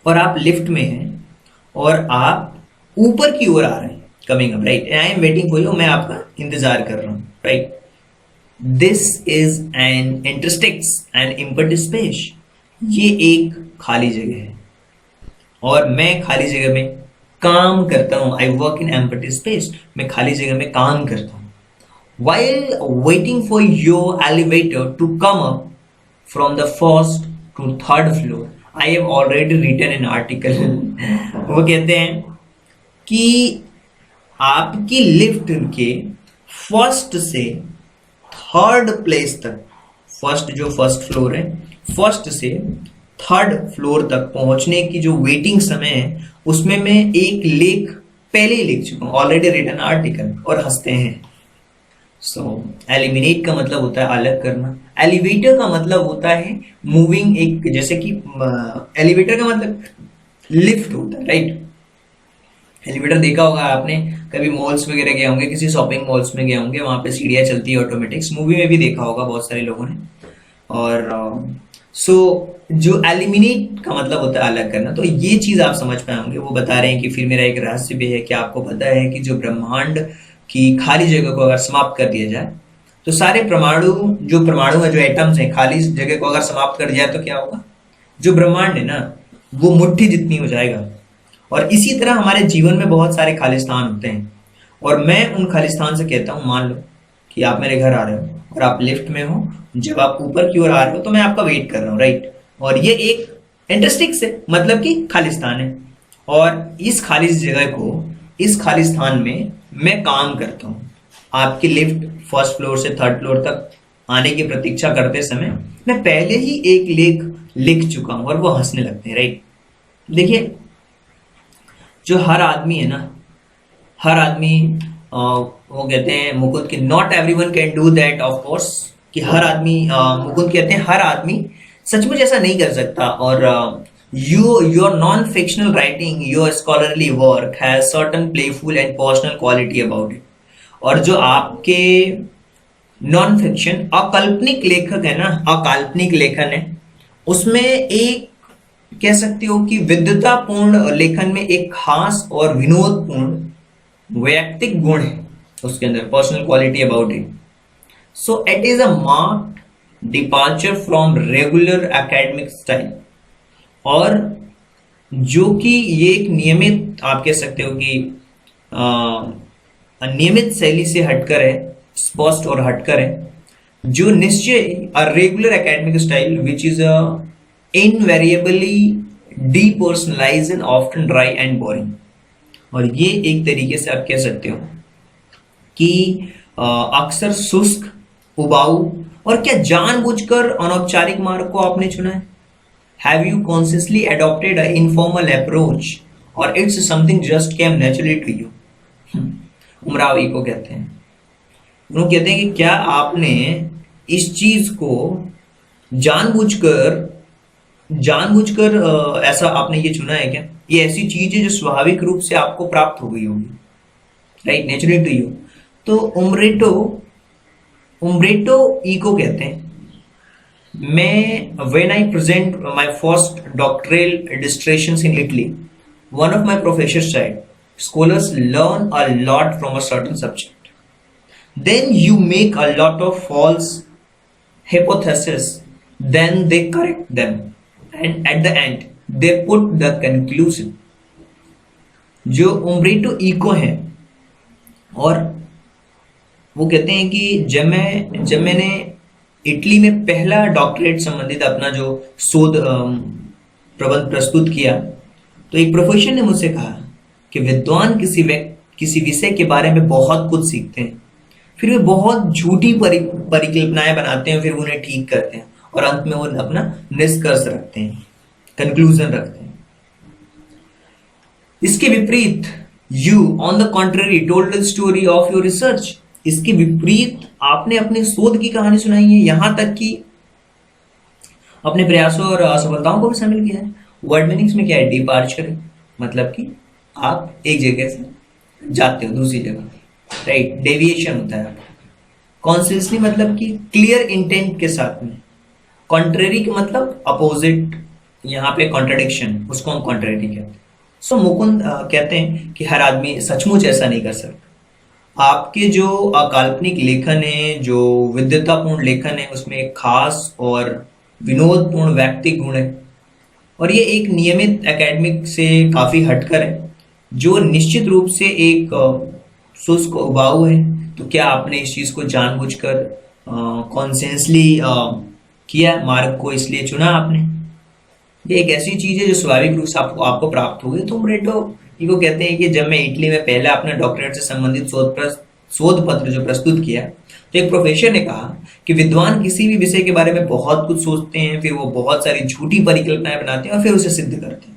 और आप लिफ्ट में हैं और आप ऊपर की ओर आ रहे हैं, coming up, right, I am waiting for you, मैं आपका इंतजार कर रहा हूं, right. This is an interstices and empty space, ये एक खाली जगह है, और मैं खाली जगह में काम करता हूं, I work in empty space, मैं खाली जगह में काम करता हूं। While waiting for your elevator to come up from the first to third floor, I have already written an article। वो कहते हैं कि आपकी लिफ्ट के फर्स्ट से थर्ड प्लेस तक, फर्स्ट जो फर्स्ट फ्लोर है, फर्स्ट से थर्ड फ्लोर तक पहुंचने की जो वेटिंग समय है, उसमें मैं एक लेख पहले ही लिख चुका हूं, ऑलरेडी रिटन आर्टिकल, और हंसते हैं। सो एलिमिनेट का मतलब होता है अलग करना, एलिवेटर का मतलब होता है मूविंग, एक जैसे कि एलिवेटर का मतलब लिफ्ट होता है, राइट। एलिवेटर देखा होगा आपने, कभी मॉल्स वगैरह गए होंगे, किसी शॉपिंग मॉल्स में गए होंगे, वहां पे सीढ़ियां चलती है ऑटोमेटिक्स, मूवी में भी देखा होगा बहुत सारे लोगों ने। और सो जो एलिमिनेट का मतलब होता है अलग करना, तो ये चीज आप समझ पाए होंगे। वो बता रहे हैं कि फिर मेरा एक रहस्य भी है कि आपको पता है कि जो ब्रह्मांड कि खाली जगह को अगर समाप्त कर दिया जाए तो सारे परमाणु है, जो एटम्स हैं, खाली जगह को अगर समाप्त कर दिया जाए तो क्या होगा, जो ब्रह्मांड है ना, वो मुट्ठी जितनी हो जाएगा। और इसी तरह हमारे जीवन में बहुत सारे खाली स्थान होते हैं, और मैं उन खाली स्थान से कहता हूं, मान लो कि आप मेरे घर आ रहे हो और आप लिफ्ट में हो, जब आप ऊपर की ओर आ रहे हो तो मैं आपका वेट कर रहा हूँ, राइट। और ये एक इंटरेस्टिंग से मतलब कि खाली स्थान है, और इस खाली जगह को, इस खाली स्थान में मैं काम करता हूँ। आपकी लिफ्ट फर्स्ट फ्लोर से थर्ड फ्लोर तक आने की प्रतीक्षा करते समय मैं पहले ही एक लेख लिख चुका हूं, और वो हंसने लगते हैं, राइट। देखिए, जो हर आदमी है ना, हर आदमी वो कहते हैं मुकुंद की, not everyone can do that, of course, कि हर आदमी, मुकुंद कहते हैं हर आदमी सचमुच ऐसा नहीं कर सकता। और your non-fictional writing, your scholarly work has certain playful and personal quality about it। और जो आपके नॉन फिक्शन अकाल्पनिक लेखक है ना, अकाल्पनिक लेखन है, उसमें एक कह सकते हो कि विद्वतापूर्ण लेखन में एक खास और विनोदपूर्ण वैयक्तिक गुण है उसके अंदर, personal quality about it. So it is a marked departure from regular academic style, और जो कि ये एक नियमित, आप कह सकते हो कि नियमित शैली से हटकर है, स्पष्ट और हटकर है, जो निश्चय a regular academic style which is invariably depersonalised and often dry and boring. और ये एक तरीके से आप कह सकते हो कि अक्सर शुष्क, उबाऊ और क्या जानबूझकर अनौपचारिक मार्ग को आपने चुना है? Have you consciously adopted a informal approach और it's something just came naturally to you? Umberto Eco कहते हैं, वो कहते हैं कि क्या आपने इस चीज को जानबूझकर जानबूझकर ऐसा आपने ये चुना है क्या? ये ऐसी चीज है जो स्वाभाविक रूप से आपको प्राप्त हो गई होगी, राइट, नेचुरली टू यू। तो उम्ब्रेटो उम्ब्रेटो इको कहते हैं, मैं when I present my first doctoral dissertations in Italy, one of my professor said scholars learn a lot from a certain subject, then you make a lot of false hypotheses, then they correct them, and at the end they put the conclusion। जो उम्ब्रेटो eco है, और वो कहते हैं कि जब मैंने Italy में पहला डॉक्टरेट संबंधित अपना जो शोध प्रबंध प्रस्तुत किया, तो एक प्रोफेसर ने मुझसे कहा कि विद्वान किसी विषय के बारे में बहुत कुछ सीखते हैं, फिर वे बहुत झूठी परिकल्पनाएं बनाते हैं, फिर उन्हें ठीक करते हैं और अंत में वो अपना निष्कर्ष रखते हैं, कंक्लूजन रखते हैं। इसके विपरीत you on the contrary told the story of your research, इसके विपरीत आपने अपने शोध की कहानी सुनाई है, यहां तक कि अपने प्रयासों और असफलताओं को भी शामिल किया है। वर्ड मीनिंग्स में क्या है? डिपार्चर, मतलब कि आप एक जगह से जाते हो दूसरी जगह, राइट, डेविएशन होता है। कॉन्सियसली मतलब कि क्लियर इंटेंट के साथ में। कॉन्ट्रेरी के मतलब अपोजिट, यहाँ पे कॉन्ट्रडिक्शन, उसको हम कॉन्ट्रेरी कहते हैं। सो मुकुंद कहते हैं कि हर आदमी सचमुच ऐसा नहीं कर सकता। आपके जो अकाल्पनिक लेखन है, जो विद्वतापूर्ण लेखन है, उसमें एक खास और विनोदपूर्ण व्यक्तिक गुण है, और ये एक नियमित एकेडमिक से काफी हटकर है, जो निश्चित रूप से एक शुष्क उबाऊ है। तो क्या आपने इस चीज को जानबूझकर कॉन्शियसली किया, मार्ग को इसलिए चुना आपने? ये एक ऐसी चीज है जो स्वाभाविक रूप से आपको प्राप्त हो गई। तो उम्ब्रेटो इको कहते हैं कि जब मैं इटली में पहला अपना डॉक्टरेट से संबंधित शोध पत्र जो प्रस्तुत किया, तो एक प्रोफेसर ने कहा कि विद्वान किसी भी विषय के बारे में बहुत कुछ सोचते हैं, फिर वो बहुत सारी झूठी परिकल्पनाएं बनाते हैं और फिर उसे सिद्ध करते हैं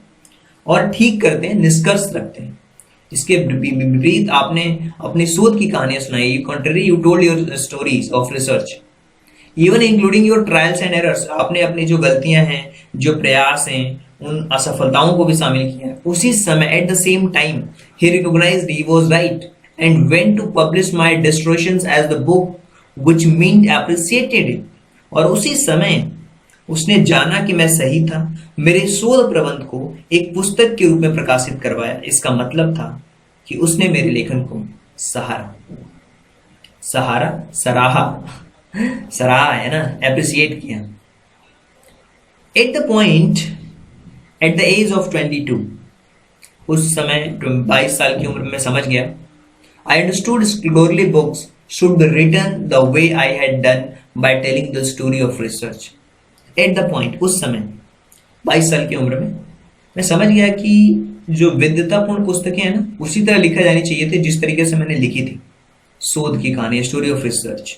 और ठीक करते हैं, निष्कर्ष रखते हैं। इसके विपरीत आपने अपनी शोध की कहानियां सुनाई। Contrary you told your stories of research even including your trials and errors, आपने अपनी जो गलतियां हैं, जो प्रयास हैं, उन असफलताओं को भी शामिल किया। उसी समय at the same time he recognised he was right and went to publish my dissertations as the book which meant appreciated it, और उसी समय उसने जाना कि मैं सही था, मेरे शोध प्रबंध को एक पुस्तक के रूप में प्रकाशित करवाया। इसका मतलब था कि उसने मेरे लेखन को सराहा है ना, एप्रिशिएट किया। At the point at the age of 22, उस समय 22 साल की उम्र में समझ गया, I understood scholarly books should be written the way I had done by telling the story of research. At the point, उस समय 22 साल की उम्र में मैं समझ गया कि जो विद्वतापूर्ण पुस्तकें हैं ना, उसी तरह लिखा जानी चाहिए थी जिस तरीके से मैंने लिखी थी शोध की कहानी, story of research.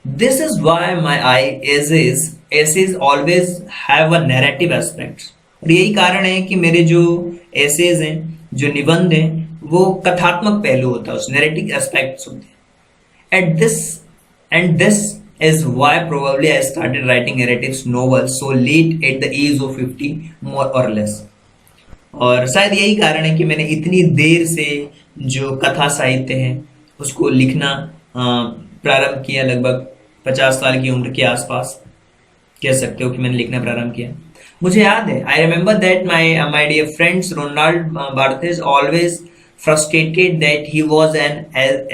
This is why my essays always have a narrative aspect, और यही कारण है कि मेरे जो एसेज हैं, जो निबंध हैं, वो कथात्मक पहलू होता है, उस नैरेटिव एस्पेक्ट्स होते हैं। And this is why probably I started writing narratives novels so late at the age of 50 more or less, और शायद यही कारण है कि मैंने इतनी देर से जो कथा साहित्य है उसको लिखना प्रारंभ किया। लगभग 50 साल की उम्र के आसपास कह सकते हो कि मैंने लिखना प्रारंभ किया। मुझे याद है, I remember that my dear friends Roland Barthes always frustrated that he was an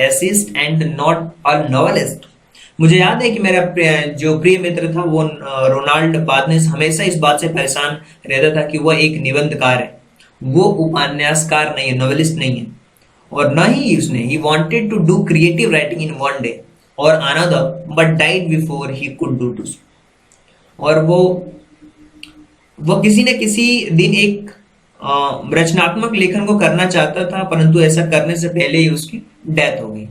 essayist and not a novelist. मुझे याद है कि मेरा जो प्रिय मित्र था वो रोनाल्ड बार्थेस हमेशा इस बात से परेशान रहता था कि वह एक निबंधकार है, वो उपन्यासकार नहीं है, नॉवेलिस्ट नहीं है, और न ही उसने he wanted to do creative writing in one day और another but died before he could do too. और वो किसी न किसी दिन एक रचनात्मक लेखन को करना चाहता था, परंतु ऐसा करने से पहले ही उसकी डेथ हो गई।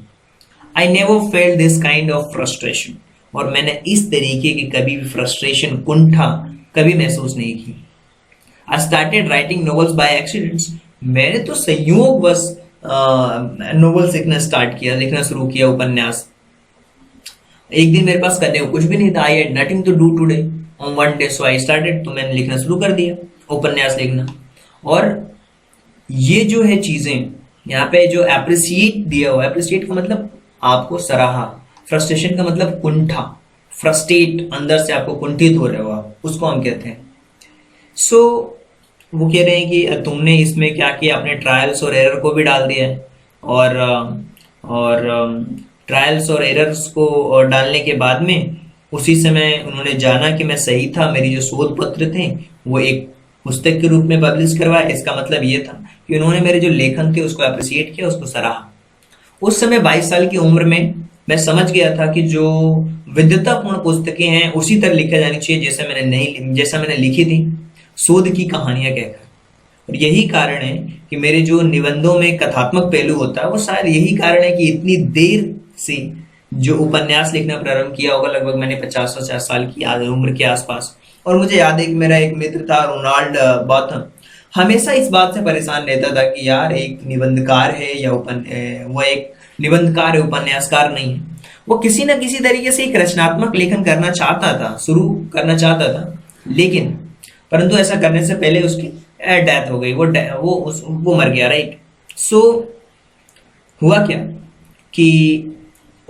I never felt this kind of frustration, और मैंने इस तरीके की कभी भी फ्रस्ट्रेशन, कुंठा कभी महसूस नहीं की। I started writing novels by accidents, मैंने तो संयोग बस नॉवेल्स लिखना स्टार्ट किया, लिखना शुरू किया उपन्यास। एक दिन मेरे पास करने को कुछ भी नहीं था, I had nothing to do today on one day, so I started, तो मैंने लिखना शुरू कर दिया, उपन्यास लिखना। और ये जो है चीजें यहाँ पे जो अप्रिसिएट दिया हुआ है, अप्रिसिएट का मतलब आपको सराहा, फ्रस्ट्रेशन का मतलब कुंठा, फ्रस्ट्रेट अंदर से आपको कुंठित हो रहे हो आप, उसको हम कहते हैं। सो वो कह रहे हैं कि तुमने इसमें क्या किया, अपने ट्रायल्स और एरर को भी डाल दिया है, और ट्रायल्स और एरर्स को डालने के बाद में उसी समय उन्होंने जाना कि मैं सही था, मेरी जो शोध पत्र थे वो एक पुस्तक के रूप में पब्लिश करवाया। इसका मतलब ये था कि उन्होंने मेरे जो लेखन थे उसको अप्रिसिएट किया, उसको सराहा। उस समय 22 साल की उम्र में मैं समझ गया था कि जो विद्वतापूर्ण पुस्तकें हैं उसी तरह लिखा जानी चाहिए जैसा मैंने लिखी थी, शोध की कहानियां कहकर। और यही कारण है कि मेरे जो निबंधों में कथात्मक पहलू होता है, वो शायद यही कारण है कि इतनी देर से जो उपन्यास लिखना प्रारंभ किया होगा, लगभग मैंने 50 साल की उम्र के आसपास। और मुझे याद है कि मेरा एक मित्र था रोनाल्ड बॉथम, हमेशा इस बात से परेशान रहता था कि यार एक निबंधकार है या वह एक निबंधकार है, उपन्यासकार नहीं है। वो किसी न किसी तरीके से एक रचनात्मक लेखन करना चाहता था, शुरू करना चाहता था, लेकिन परंतु ऐसा करने से पहले उसकी डेथ हो गई, वो मर गया, राइट। सो हुआ क्या कि,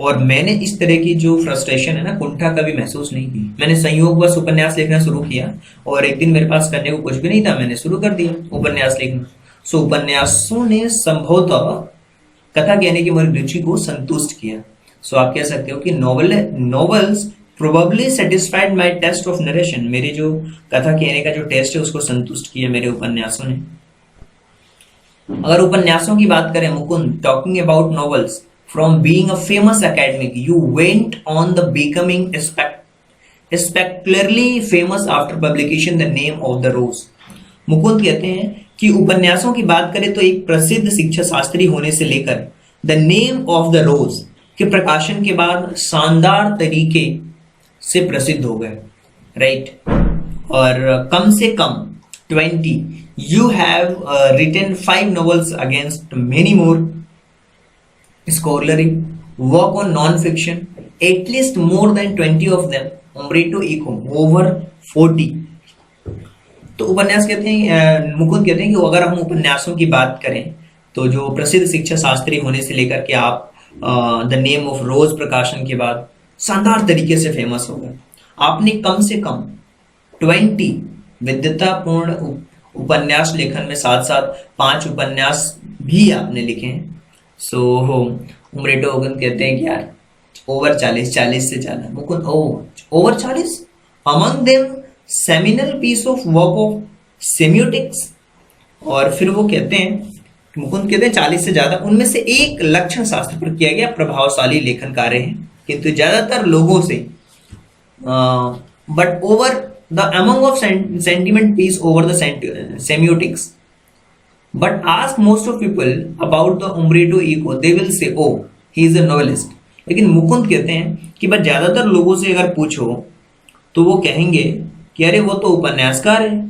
और मैंने इस तरह की जो फ्रस्ट्रेशन है ना, कुंठा कभी महसूस नहीं की। मैंने संयोगवश उपन्यास लिखना शुरू किया, और एक दिन मेरे पास करने को कुछ भी नहीं था, मैंने शुरू कर दिया उपन्यास लिखना। सो उपन्यासों ने संभवतः कथा कहने की मेरी रुचि को संतुष्ट किया। सो आप कह सकते हो कि novels probably satisfied my taste of narration, मेरे जो कथा कहने का जो टेस्ट है उसको संतुष्ट किया मेरे उपन्यासों ने। अगर उपन्यासों की बात करें Mukund, talking about novels, from being a famous academic, you went on the becoming spectacularly famous after publication the name of the rose। Mukund कहते हैं कि उपन्यासों की बात करें तो एक प्रसिद्ध शिक्षा शास्त्री होने से लेकर द नेम ऑफ द रोज के प्रकाशन के बाद शानदार तरीके से प्रसिद्ध हो गए, राइट। और कम से कम 20, you have written 5 novels against many more scholarly work on non-fiction, at least more than 20 of them, Umberto Eco over 40। तो उपन्यास कहते हैं, मुकुंद कहते हैं कि अगर हम उपन्यासों की बात करें तो जो प्रसिद्ध शिक्षा शास्त्री होने से लेकर के आप द नेम ऑफ रोज प्रकाशन के बाद शानदार तरीके से फेमस हो गए। आपने कम से कम 20 विद्वतापूर्ण उपन्यास लेखन में साथ साथ 5 उपन्यास भी आपने लिखे हैं। सो उमरेटो ओगन कहते हैं कि यार ओवर 40 से ज्यादा। Mukund over 40, among them seminal piece of work of semiotics. और फिर वो कहते हैं, मुकुंद कहते हैं 40 से ज्यादा, उनमें से एक लक्षण शास्त्र पर किया गया प्रभावशाली लेखन कार्य है, किंतु ज्यादातर लोगों से but over the among of sentiment peace over the semiotics. But ask most of people about the Umberto Eco, they will say, oh, he is a novelist। लेकिन मुकुंद कहते हैं कि बस ज्यादातर लोगों से अगर पूछो तो वो कहेंगे कि अरे वो तो उपन्यासकार है।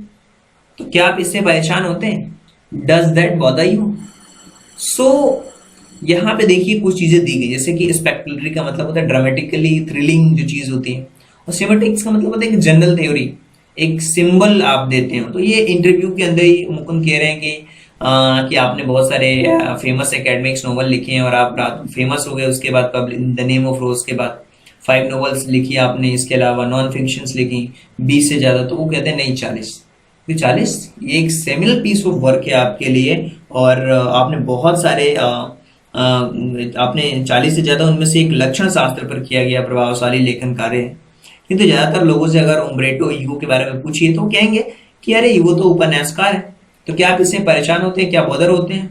तो क्या आप इससे परेशान होते हैं? Does that bother you? So यहाँ पे देखिए कुछ चीजें दी गई, जैसे कि स्पेक्टुलरी का मतलब होता है ड्रामेटिकली थ्रिलिंग जो चीज होती है, और सेमेटिक्स का मतलब होता है एक जनरल थ्योरी, एक सिंबल आप देते हो। तो ये इंटरव्यू के अंदर ही मुकुंद कह रहे हैं कि आपने बहुत सारे फेमस एकेडमिक्स नॉवल लिखे हैं और आप फेमस हो गए, उसके बाद द नेम ऑफ रोज के बाद 5 नॉवेल्स लिखी आपने, इसके अलावा नॉन फिक्शंस लिखी 20 से ज्यादा। तो वो कहते हैं नहीं 40 ये एक सेमिनल पीस ऑफ वर्क है आपके लिए, और आपने बहुत सारे आपने 40 से ज्यादा, उनमें से एक लक्षण शास्त्र पर किया गया प्रभावशाली लेखन कार्य है। किंतु ज्यादातर लोगों से अगर उम्ब्रेटो ईगो के बारे में पूछिए तो कहेंगे कि अरे वो तो उपन्यासकार है। तो क्या आप इससे परेशान होते हैं, क्या बदर होते हैं?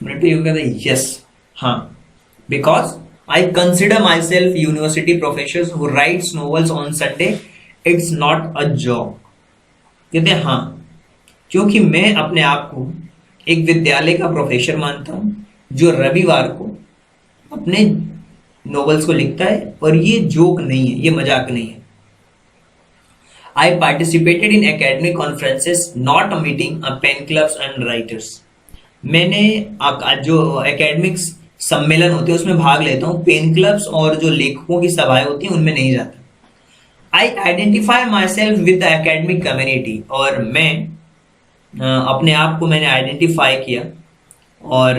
उम्ब्रेटो ईगो कहते हैं यस, हाँ, because I consider my self university professor who rights novels on Sunday, it's not a job. कहते हैं हाँ, क्योंकि मैं अपने आप को एक विद्यालय का प्रोफेसर मानता हूं जो रविवार को अपने नॉवेल्स को लिखता है, और ये जोक नहीं है, ये मजाक नहीं है। I participated in academic conferences, not a meeting, a pen clubs and writers. मैंने जो एकेडमिक सम्मेलन होते हैं उसमें भाग लेता हूँ, पेन क्लब्स और जो लेखकों की सभाएं होती हैं उनमें नहीं जाता। आई identify my self with the academic community, और मैं अपने आप को मैंने आइडेंटिफाई किया और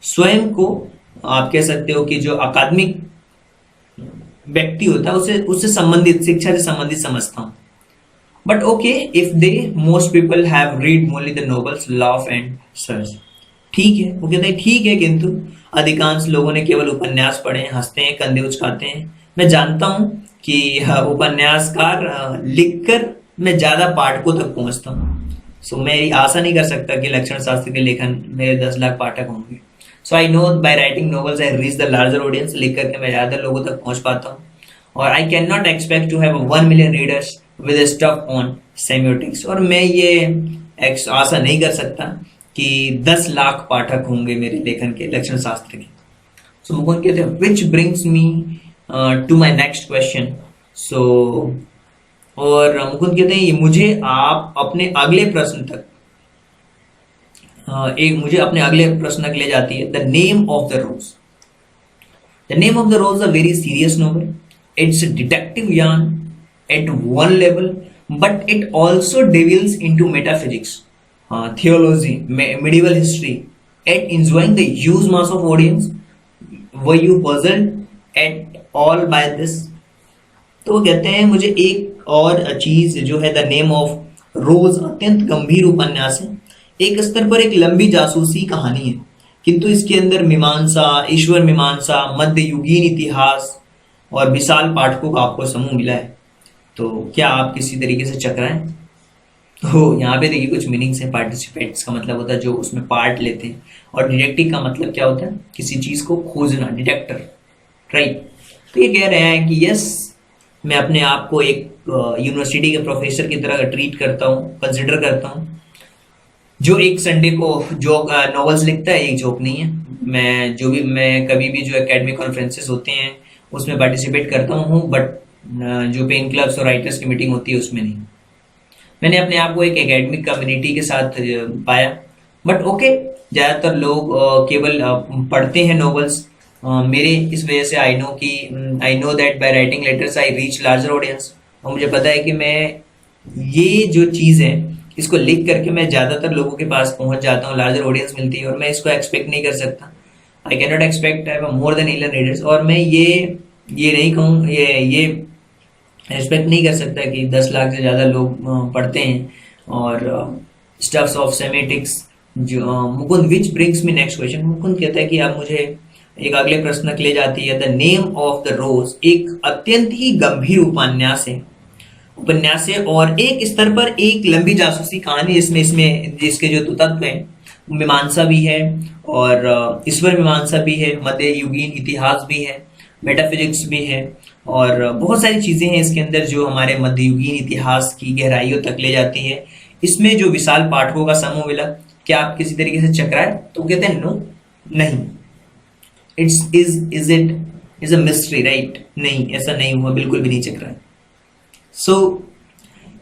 स्वयं को आप कह सकते हो कि जो अकादमिक व्यक्ति होता है उसे उससे संबंधित, शिक्षा से संबंधित समझता हूँ। But okay if they most people have read only the novels, laugh and search. ठीक है, वो कहते हैं ठीक है, किंतु अधिकांश लोगों ने केवल उपन्यास पढ़े हैं, हंसते हैं, कंधे उचकाते हैं। मैं जानता हूँ कि उपन्यासकार लिखकर मैं ज्यादा पाठकों तक पहुंचता हूँ। सो मैं आशा नहीं कर सकता कि लक्षण शास्त्र के लेखन मेरे 10 लाख पाठक होंगे। So I know by writing novels I reach the larger audience, लिख करके मैं ज्यादा लोगों तक पहुंच पाता हूँ। और I can not expect to have 1 million readers with stuff on semiotics, और मैं ये आशा नहीं कर सकता कि 10 लाख पाठक होंगे मेरे लेखन के लक्षण शास्त्र के। सो मुकुंद कहते हैं which brings me to my next question. So और मुकुंद कहते हैं मुझे आप अपने अगले प्रश्न तक मुझे अपने अगले प्रश्न तक ले जाती है। The name of the rose. The name of the rose a very serious novel. It's detective yarn at one level, but it also delves into metaphysics, theology, medieval history, at enjoying the huge mass of audience. Were you puzzled at all by this? तो वो कहते हैं मुझे एक और चीज जो है द नेम ऑफ रोज अत्यंत गंभीर उपन्यास है। एक स्तर पर एक लंबी जासूसी कहानी है, किंतु इसके अंदर मीमांसा, ईश्वर मीमांसा, मध्ययुगीन इतिहास और विशाल पाठकों का आपको समूह मिला है। तो क्या आप किसी तरीके से चकराएं? तो यहाँ पे देखिए कुछ मीनिंग्स हैं। पार्टिसिपेट्स का मतलब होता है जो उसमें पार्ट लेते हैं, और डिटेक्टिव का मतलब क्या होता है? किसी चीज को खोजना, डिटेक्टर, राइट। तो ये कह रहे हैं कि यस, मैं अपने आप को एक यूनिवर्सिटी के प्रोफेसर की तरह ट्रीट करता हूँ, कंसिडर करता हूँ, जो एक संडे को जो नॉवेल्स लिखता है, एक जोक नहीं है। मैं कभी भी जो एकेडमिक कॉन्फ्रेंसेस होते हैं उसमें पार्टिसिपेट करता हूँ, बट जो पेन क्लब्स और राइटर्स की मीटिंग होती है उसमें नहीं। मैंने अपने आप को एक एकेडमिक कम्युनिटी के साथ पाया। बट ओके, ज़्यादातर लोग केवल पढ़ते हैं नॉवेल्स। मेरे इस वजह से I know that by writing letters I reach larger audience. और मुझे पता है कि मैं ये जो चीज़ है इसको लिख करके मैं ज़्यादातर लोगों के पास पहुंच जाता हूँ, लार्जर ऑडियंस मिलती है, और मैं इसको एक्सपेक्ट नहीं कर सकता। आई can not expect have more than 11 readers. और मैं ये नहीं कहूँ, ये एक्सपेक्ट नहीं कर सकता कि 10 लाख से ज़्यादा लोग पढ़ते हैं। और स्टफ्स ऑफ सेमेटिक्स जो मुकुंद विच ब्रिंग्स मी नेक्स्ट क्वेश्चन। मुकुंद कहता है कि आप मुझे एक अगले प्रश्न के ले जाती है। द नेम ऑफ द रोज एक अत्यंत ही गंभीर उपन्यास है और एक स्तर पर एक लंबी जासूसी कहानी, इसमें जिसके जो तत्व हैं, मीमांसा भी है और ईश्वर मीमांसा भी है, मध्य युगीन इतिहास भी है, मेटाफिजिक्स भी है, और बहुत सारी चीजें हैं इसके अंदर जो हमारे मध्ययुगीन इतिहास की गहराइयों तक ले जाती है। इसमें जो विशाल पाठकों का समूह मिला, क्या आप किसी तरीके से चकराए? तो कहते हैं नो, नहीं। Is a mystery, right? नहीं, ऐसा नहीं हुआ, बिल्कुल भी नहीं चकराए। सो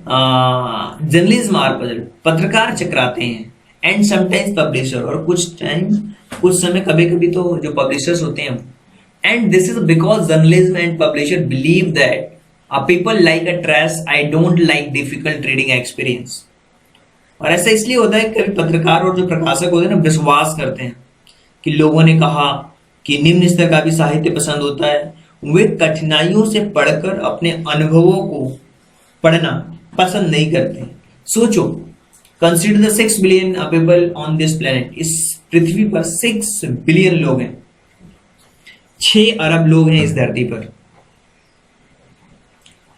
जर्नलिज्म आर पजल, पत्रकार चकराते हैं, एंड समटाइम्स पब्लिशर, और कुछ समय कभी कभी तो जो पब्लिशर्स होते हैं। And this is because journalism and publisher believe that people like a trash, I don't like difficult reading experience. और ऐसा इसलिए होता है कि पत्रकार और जो प्रकाशक होते हैं ना, विश्वास करते हैं कि लोगों ने कहा कि निम्न स्तर का भी साहित्य पसंद होता है। वे कठिनाइयों से पढ़कर अपने अनुभवों को पढ़ना पसंद नहीं करते। सोचो, consider the 6 billion people on this planet. इस पृथ्वी पर 6 बिलियन लोग हैं, 6 अरब लोग हैं इस धरती पर।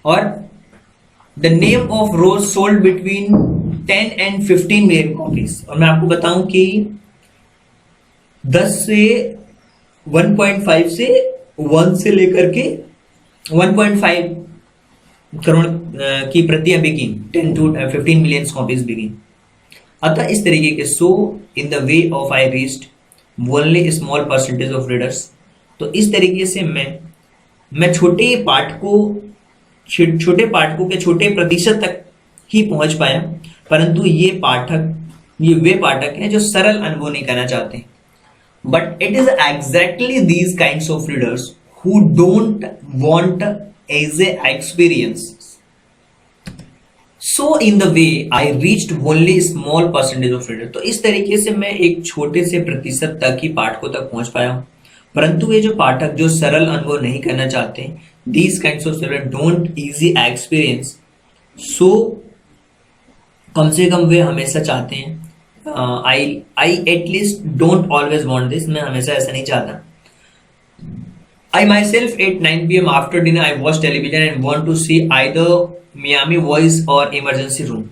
और the name of rose sold between 10 and 15 million copies. और मैं आपको बताऊं कि 10 से 1.5 से 1 से लेकर के 1.5 करोड़ की प्रतियां बिकी, 10 to 15 मिलियन कॉपीज बिकी। अतः इस तरीके के so in the way of I reached only small percentage of readers. तो इस तरीके से मैं छोटे पाठकों के छोटे प्रतिशत तक ही पहुंच पाया, परंतु ये वे पाठक हैं जो सरल अनुभव नहीं करना चाहते। But it is exactly these kinds of readers who don't want as a experience. So in the way I reached only small percentage of reader. तो इस तरीके से मैं एक छोटे से प्रतिशत तक ही पाठकों तक पहुंच पाया हूं, परंतु ये जो पाठक जो सरल अनुभव नहीं करना चाहते, these kinds of reader don't easy experience, so कम से कम वे हमेशा चाहते हैं, I at least don't always want this, मैं हमेशा ऐसा नहीं चाहता। I myself at 9 p.m. after dinner I watch television and want to see either Miami Voice or Emergency Room.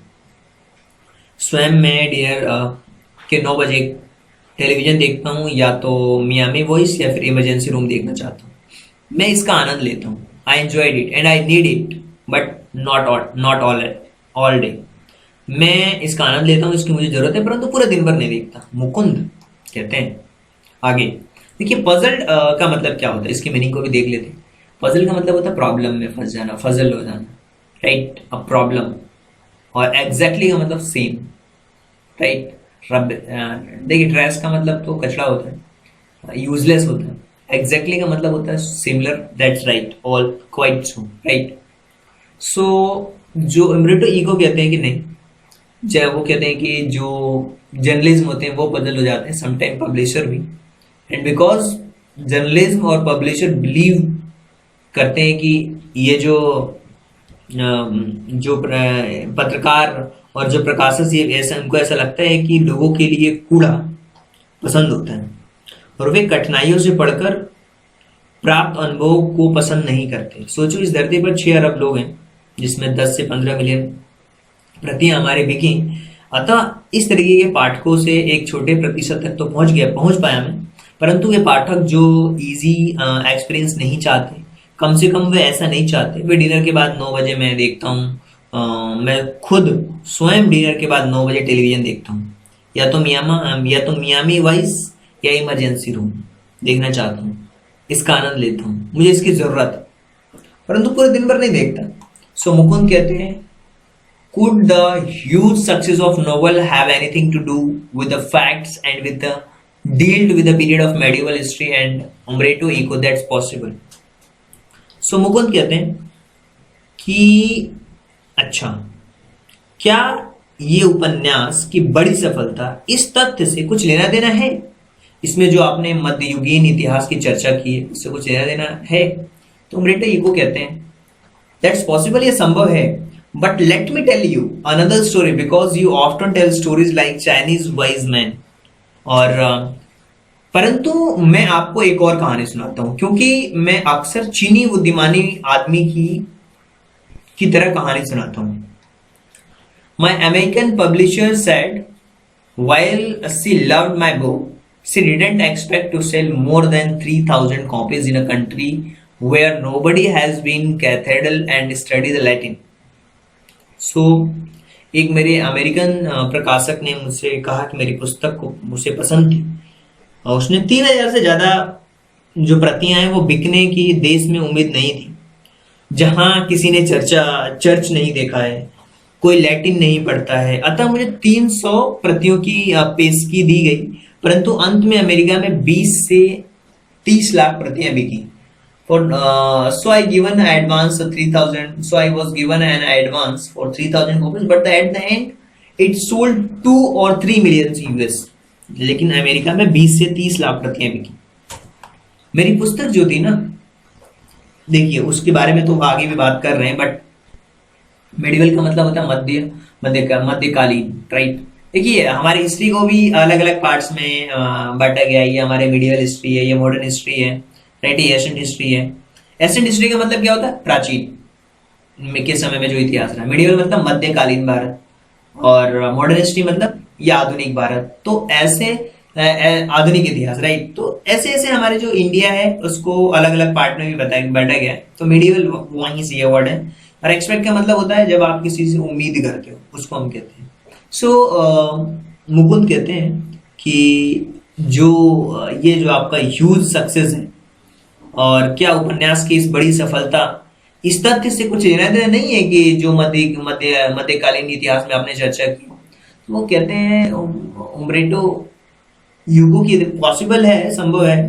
स्वयं मैं डिनर के 9 बजे टेलीविजन देखता हूँ, या तो मियामी वॉइस या फिर इमरजेंसी रूम देखना चाहता हूँ। मैं इसका आनंद लेता हूँ। I enjoyed it and I need it but not all day. मैं इसका आनंद लेता हूँ, इसकी मुझे जरूरत है, परंतु पूरे दिन भर नहीं देखता। मुकुंद कहते हैं आगे, देखिए पजल का मतलब क्या होता है, इसकी मीनिंग को भी देख लेते हैं। पजल का मतलब होता है प्रॉब्लम में फंस जाना, फजल हो जाना, राइट, अ प्रॉब्लम। और एग्जैक्टली का मतलब सेम, राइट। देखिए ट्रैश का मतलब तो कचरा होता है, यूजलेस होता है। एग्जैक्टली का मतलब होता है similar, that's right, all quite true, right. So जो इम्ब्रेटो ईगो कहते हैं कि नहीं, जब वो कहते हैं कि जो जर्नलिज्म होते हैं वो बदल हो जाते हैं, समटाइम पब्लिशर भी। एंड बिकॉज जर्नलिज्म और पब्लिशर बिलीव करते हैं कि ये जो पत्रकार और जो प्रकाशक, ये ऐसा उनको ऐसा लगता है कि लोगों के लिए कूड़ा पसंद होता है और वे कठिनाइयों से पढ़कर प्राप्त अनुभव को पसंद नहीं करते। सोचो इस धरती पर 6 अरब लोग हैं, जिसमें 10 से 15 मिलियन प्रतियां हमारे बिकी। अतः इस तरीके के पाठकों से एक छोटे प्रतिशत तक तो पहुंच पाया मैं, परंतु ये पाठक जो इजी एक्सपीरियंस नहीं चाहते, कम से कम वे ऐसा नहीं चाहते। वे डिनर के बाद 9 बजे मैं देखता हूँ, मैं खुद स्वयं डिनर के बाद 9 बजे टेलीविजन देखता हूँ, या तो मियामी वॉइस या इमरजेंसी रूम देखना चाहता हूँ। इसका आनंद लेता हूँ, मुझे इसकी जरूरत है, परंतु पूरे दिन भर नहीं देखता। सो मुकुंद कहते हैं, could the huge success of novel have anything to do with the facts and with the dealt with the period of medieval history and Umberto Eco? That's possible. So Mukund कहते हैं कि अच्छा, क्या ये उपन्यास की बड़ी सफलता इस तथ्य से कुछ लेना देना है, इसमें जो आपने मध्ययुगीन इतिहास की चर्चा की है उससे कुछ लेना देना है? तो उम्बर्टो इको कहते हैं, दैट्स पॉसिबल, ये संभव है, but let me tell you another story because you often tell stories like Chinese wise man. और परंतु मैं आपको एक और कहानी सुनाता हूं, क्योंकि मैं अक्सर चीनी बुद्धिमानी आदमी की तरह कहानी सुनाता हूं। My American publisher said while she loved my book, she didn't expect to sell more than 3,000 copies in a country where nobody has been cathedral and studied Latin. So, एक मेरे अमेरिकन प्रकाशक ने मुझसे कहा कि मेरी पुस्तक को मुझे पसंद थी, और उसने 3,000 से ज्यादा जो प्रतियां हैं वो बिकने की देश में उम्मीद नहीं थी, जहां किसी ने चर्च नहीं देखा है, कोई लैटिन नहीं पढ़ता है। अतः मुझे 300 प्रतियों की पेशगी दी गई, परंतु अंत में अमेरिका में 20 से 30 लाख प्रतियां बिकी। So I given an advance of 3,000. So I was given an advance for 3,000 copies, but at the end it sold 2 or 3 million US. लेकिन अमेरिका में 20 से 30 लाख प्रतियां बिकी। मेरी पुस्तक जो थी ना, देखिए उसके बारे में तो आगे भी बात कर रहे हैं, बट मेडिवल का मतलब होता है मध्यकालीन, राइट। देखिए हमारी हिस्ट्री को भी अलग अलग पार्ट्स में बांटा गया है। ये हमारे मेडिवल हिस्ट्री है, ये मॉडर्न हिस्ट्री है, राइट, ये एशियंट हिस्ट्री है। एशियंट हिस्ट्री का मतलब क्या होता है? प्राचीन के समय में जो इतिहास रहा। मेडिवल मतलब मध्यकालीन भारत, और मॉडर्न हिस्ट्री मतलब ये आधुनिक भारत। तो ऐसे आधुनिक इतिहास, राइट। तो ऐसे ऐसे हमारे जो इंडिया है उसको अलग अलग पार्ट में भी बांटा गया है। तो मेडिवल वहीं से ये वर्ड है। और एक्सपेक्ट का मतलब होता है जब आप किसी से उम्मीद करते हो, उसको हम कहते हैं। सो मुकुंद कहते हैं कि जो ये जो आपका ह्यूज सक्सेस है और क्या उपन्यास की इस बड़ी सफलता इस तथ्य से कुछ लेना देना नहीं है कि जो मध्यकालीन इतिहास में आपने चर्चा की, तो वो कहते हैं उम्ब्रेटो ह्यूगो की पॉसिबल है, संभव है।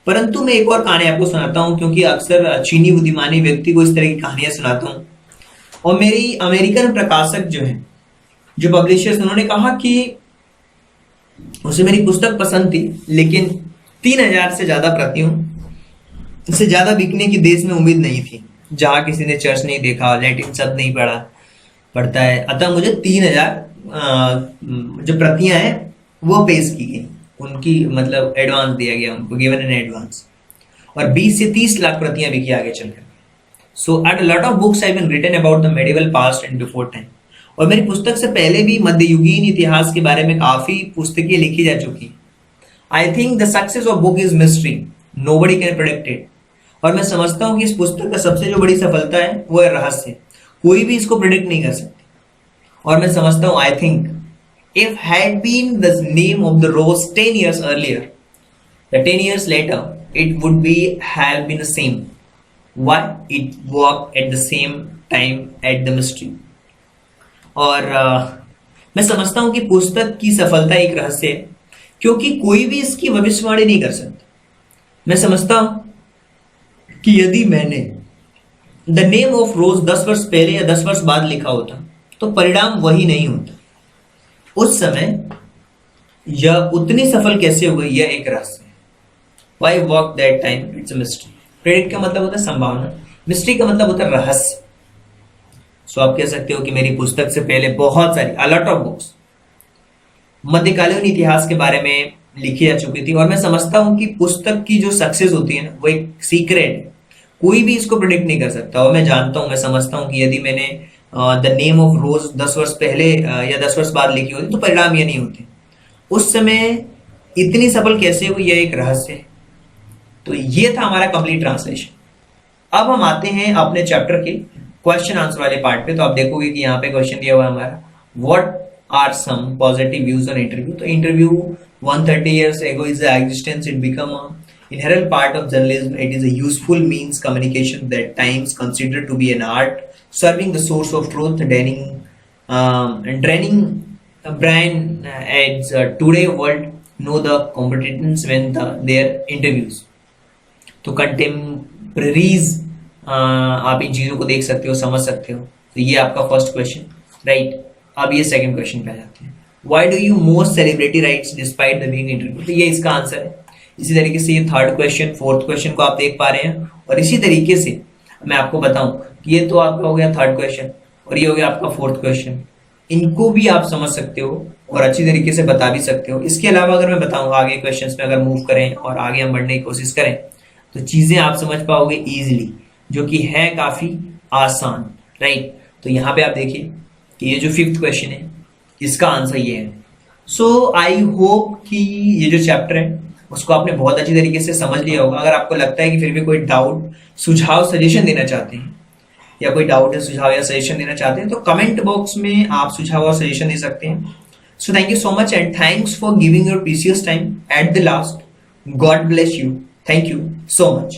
परंतु मैं एक और कहानी आपको सुनाता हूँ, क्योंकि अक्सर चीनी बुद्धिमानी व्यक्ति को इस तरह की कहानियां सुनाता हूँ। और मेरी अमेरिकन प्रकाशक जो है, जो पब्लिशर्स, उन्होंने कहा कि उसे मेरी पुस्तक पसंद थी, लेकिन 3000 से ज्यादा प्रतियों से ज्यादा बिकने की देश में उम्मीद नहीं थी, जहां किसी ने चर्च नहीं देखा, लैटिन शब्द नहीं पढ़ता है। अतः मुझे 3000 जो प्रतियां हैं वो पेश की गई, उनकी मतलब एडवांस दिया गया उनको, गिवन इन एडवांस। और 20 से 30 लाख प्रतियां बिकी आगे चलकर। So at a lot of books have been written about the medieval past and before time. और मेरी पुस्तक से पहले भी मध्ययुगीन इतिहास के बारे में काफी पुस्तकें लिखी जा चुकी। I think the success of book is mystery, nobody can predict it. और मैं समझता हूं कि इस पुस्तक का सबसे जो बड़ी सफलता है वो है रहस्य, कोई भी इसको प्रेडिक्ट नहीं कर सकता। और मैं समझता हूं, I think if had been the name of the rose 10 years earlier, the 10 years later it would be have been the same. Why? It worked at the same time at the mystery. और मैं समझता हूं कि पुस्तक की सफलता एक रहस्य है, क्योंकि कोई भी इसकी भविष्यवाणी नहीं कर सकता। मैं समझता हूं कि यदि मैंने द नेम ऑफ रोज 10 वर्ष पहले या 10 वर्ष बाद लिखा होता तो परिणाम वही नहीं होता। उस समय यह उतनी सफल कैसे हो गई, यह एक रहस्य है। Why walk that time? It's a mystery. Predict का मतलब होता है संभावना, मिस्ट्री का मतलब होता है रहस्य। सो आप कह सकते हो कि मेरी पुस्तक से पहले बहुत सारी अलॉट ऑफ बुक्स मध्यकालीन इतिहास के बारे में लिखी जा चुकी थी। और मैं समझता हूं कि पुस्तक की जो सक्सेस होती है ना, वो एक सीक्रेट है, कोई भी इसको प्रेडिक्ट नहीं कर सकता। और मैं जानता हूं, मैं समझता हूं कि यदि मैंने द नेम ऑफ रोज 10 वर्ष पहले या 10 वर्ष बाद लिखी होती तो परिणाम ये नहीं होते। उस समय इतनी सफल कैसे हुई, यह एक रहस्य है। तो ये था हमारा कंप्लीट ट्रांसलेशन। अब हम आते हैं अपने चैप्टर के क्वेश्चन आंसर वाले पार्ट पे। तो आप देखोगे कि यहाँ पे क्वेश्चन दिया हुआ है हमारा, what are some positive views on interview. तो interview 130 years ago is the existence, it become a inherent part of journalism. It is a useful means communication that times considered to be an art, serving the source of truth, draining brain ads. Today world know the competence when their interviews. तो contemporaries आप इन चीजों को देख सकते हो, समझ सकते हो। तो ये आपका फर्स्ट क्वेश्चन, राइट। अब ये सेकंड क्वेश्चन पे आ जाते हैं, why do you most celebrity rights despite the being interview. तो ये इसका आंसर है। इसी तरीके से ये थर्ड क्वेश्चन, फोर्थ क्वेश्चन को आप देख पा रहे हैं। और इसी तरीके से मैं आपको बताऊं, ये तो आपका हो गया थर्ड क्वेश्चन और ये हो गया आपका फोर्थ क्वेश्चन। इनको भी आप समझ सकते हो और अच्छी तरीके से बता भी सकते हो। इसके अलावा अगर मैं बताऊं आगे क्वेश्चंस में अगर मूव करें और आगे हम बढ़ने की कोशिश करें तो चीजें आप समझ पाओगे इजीली, जो कि है काफी आसान, राइट। तो यहाँ पे आप देखिए कि ये जो फिफ्थ क्वेश्चन है इसका आंसर ये है। सो आई होप कि ये जो चैप्टर है उसको आपने बहुत अच्छी तरीके से समझ लिया होगा। अगर आपको लगता है कि फिर भी कोई डाउट, सुझाव, सजेशन देना चाहते हैं या कोई डाउट है, सुझाव या सजेशन देना चाहते हैं तो कमेंट बॉक्स में आप सुझाव और सजेशन दे सकते हैं। So thank you so much and thanks for giving your precious time at the last. God bless you. Thank you so much.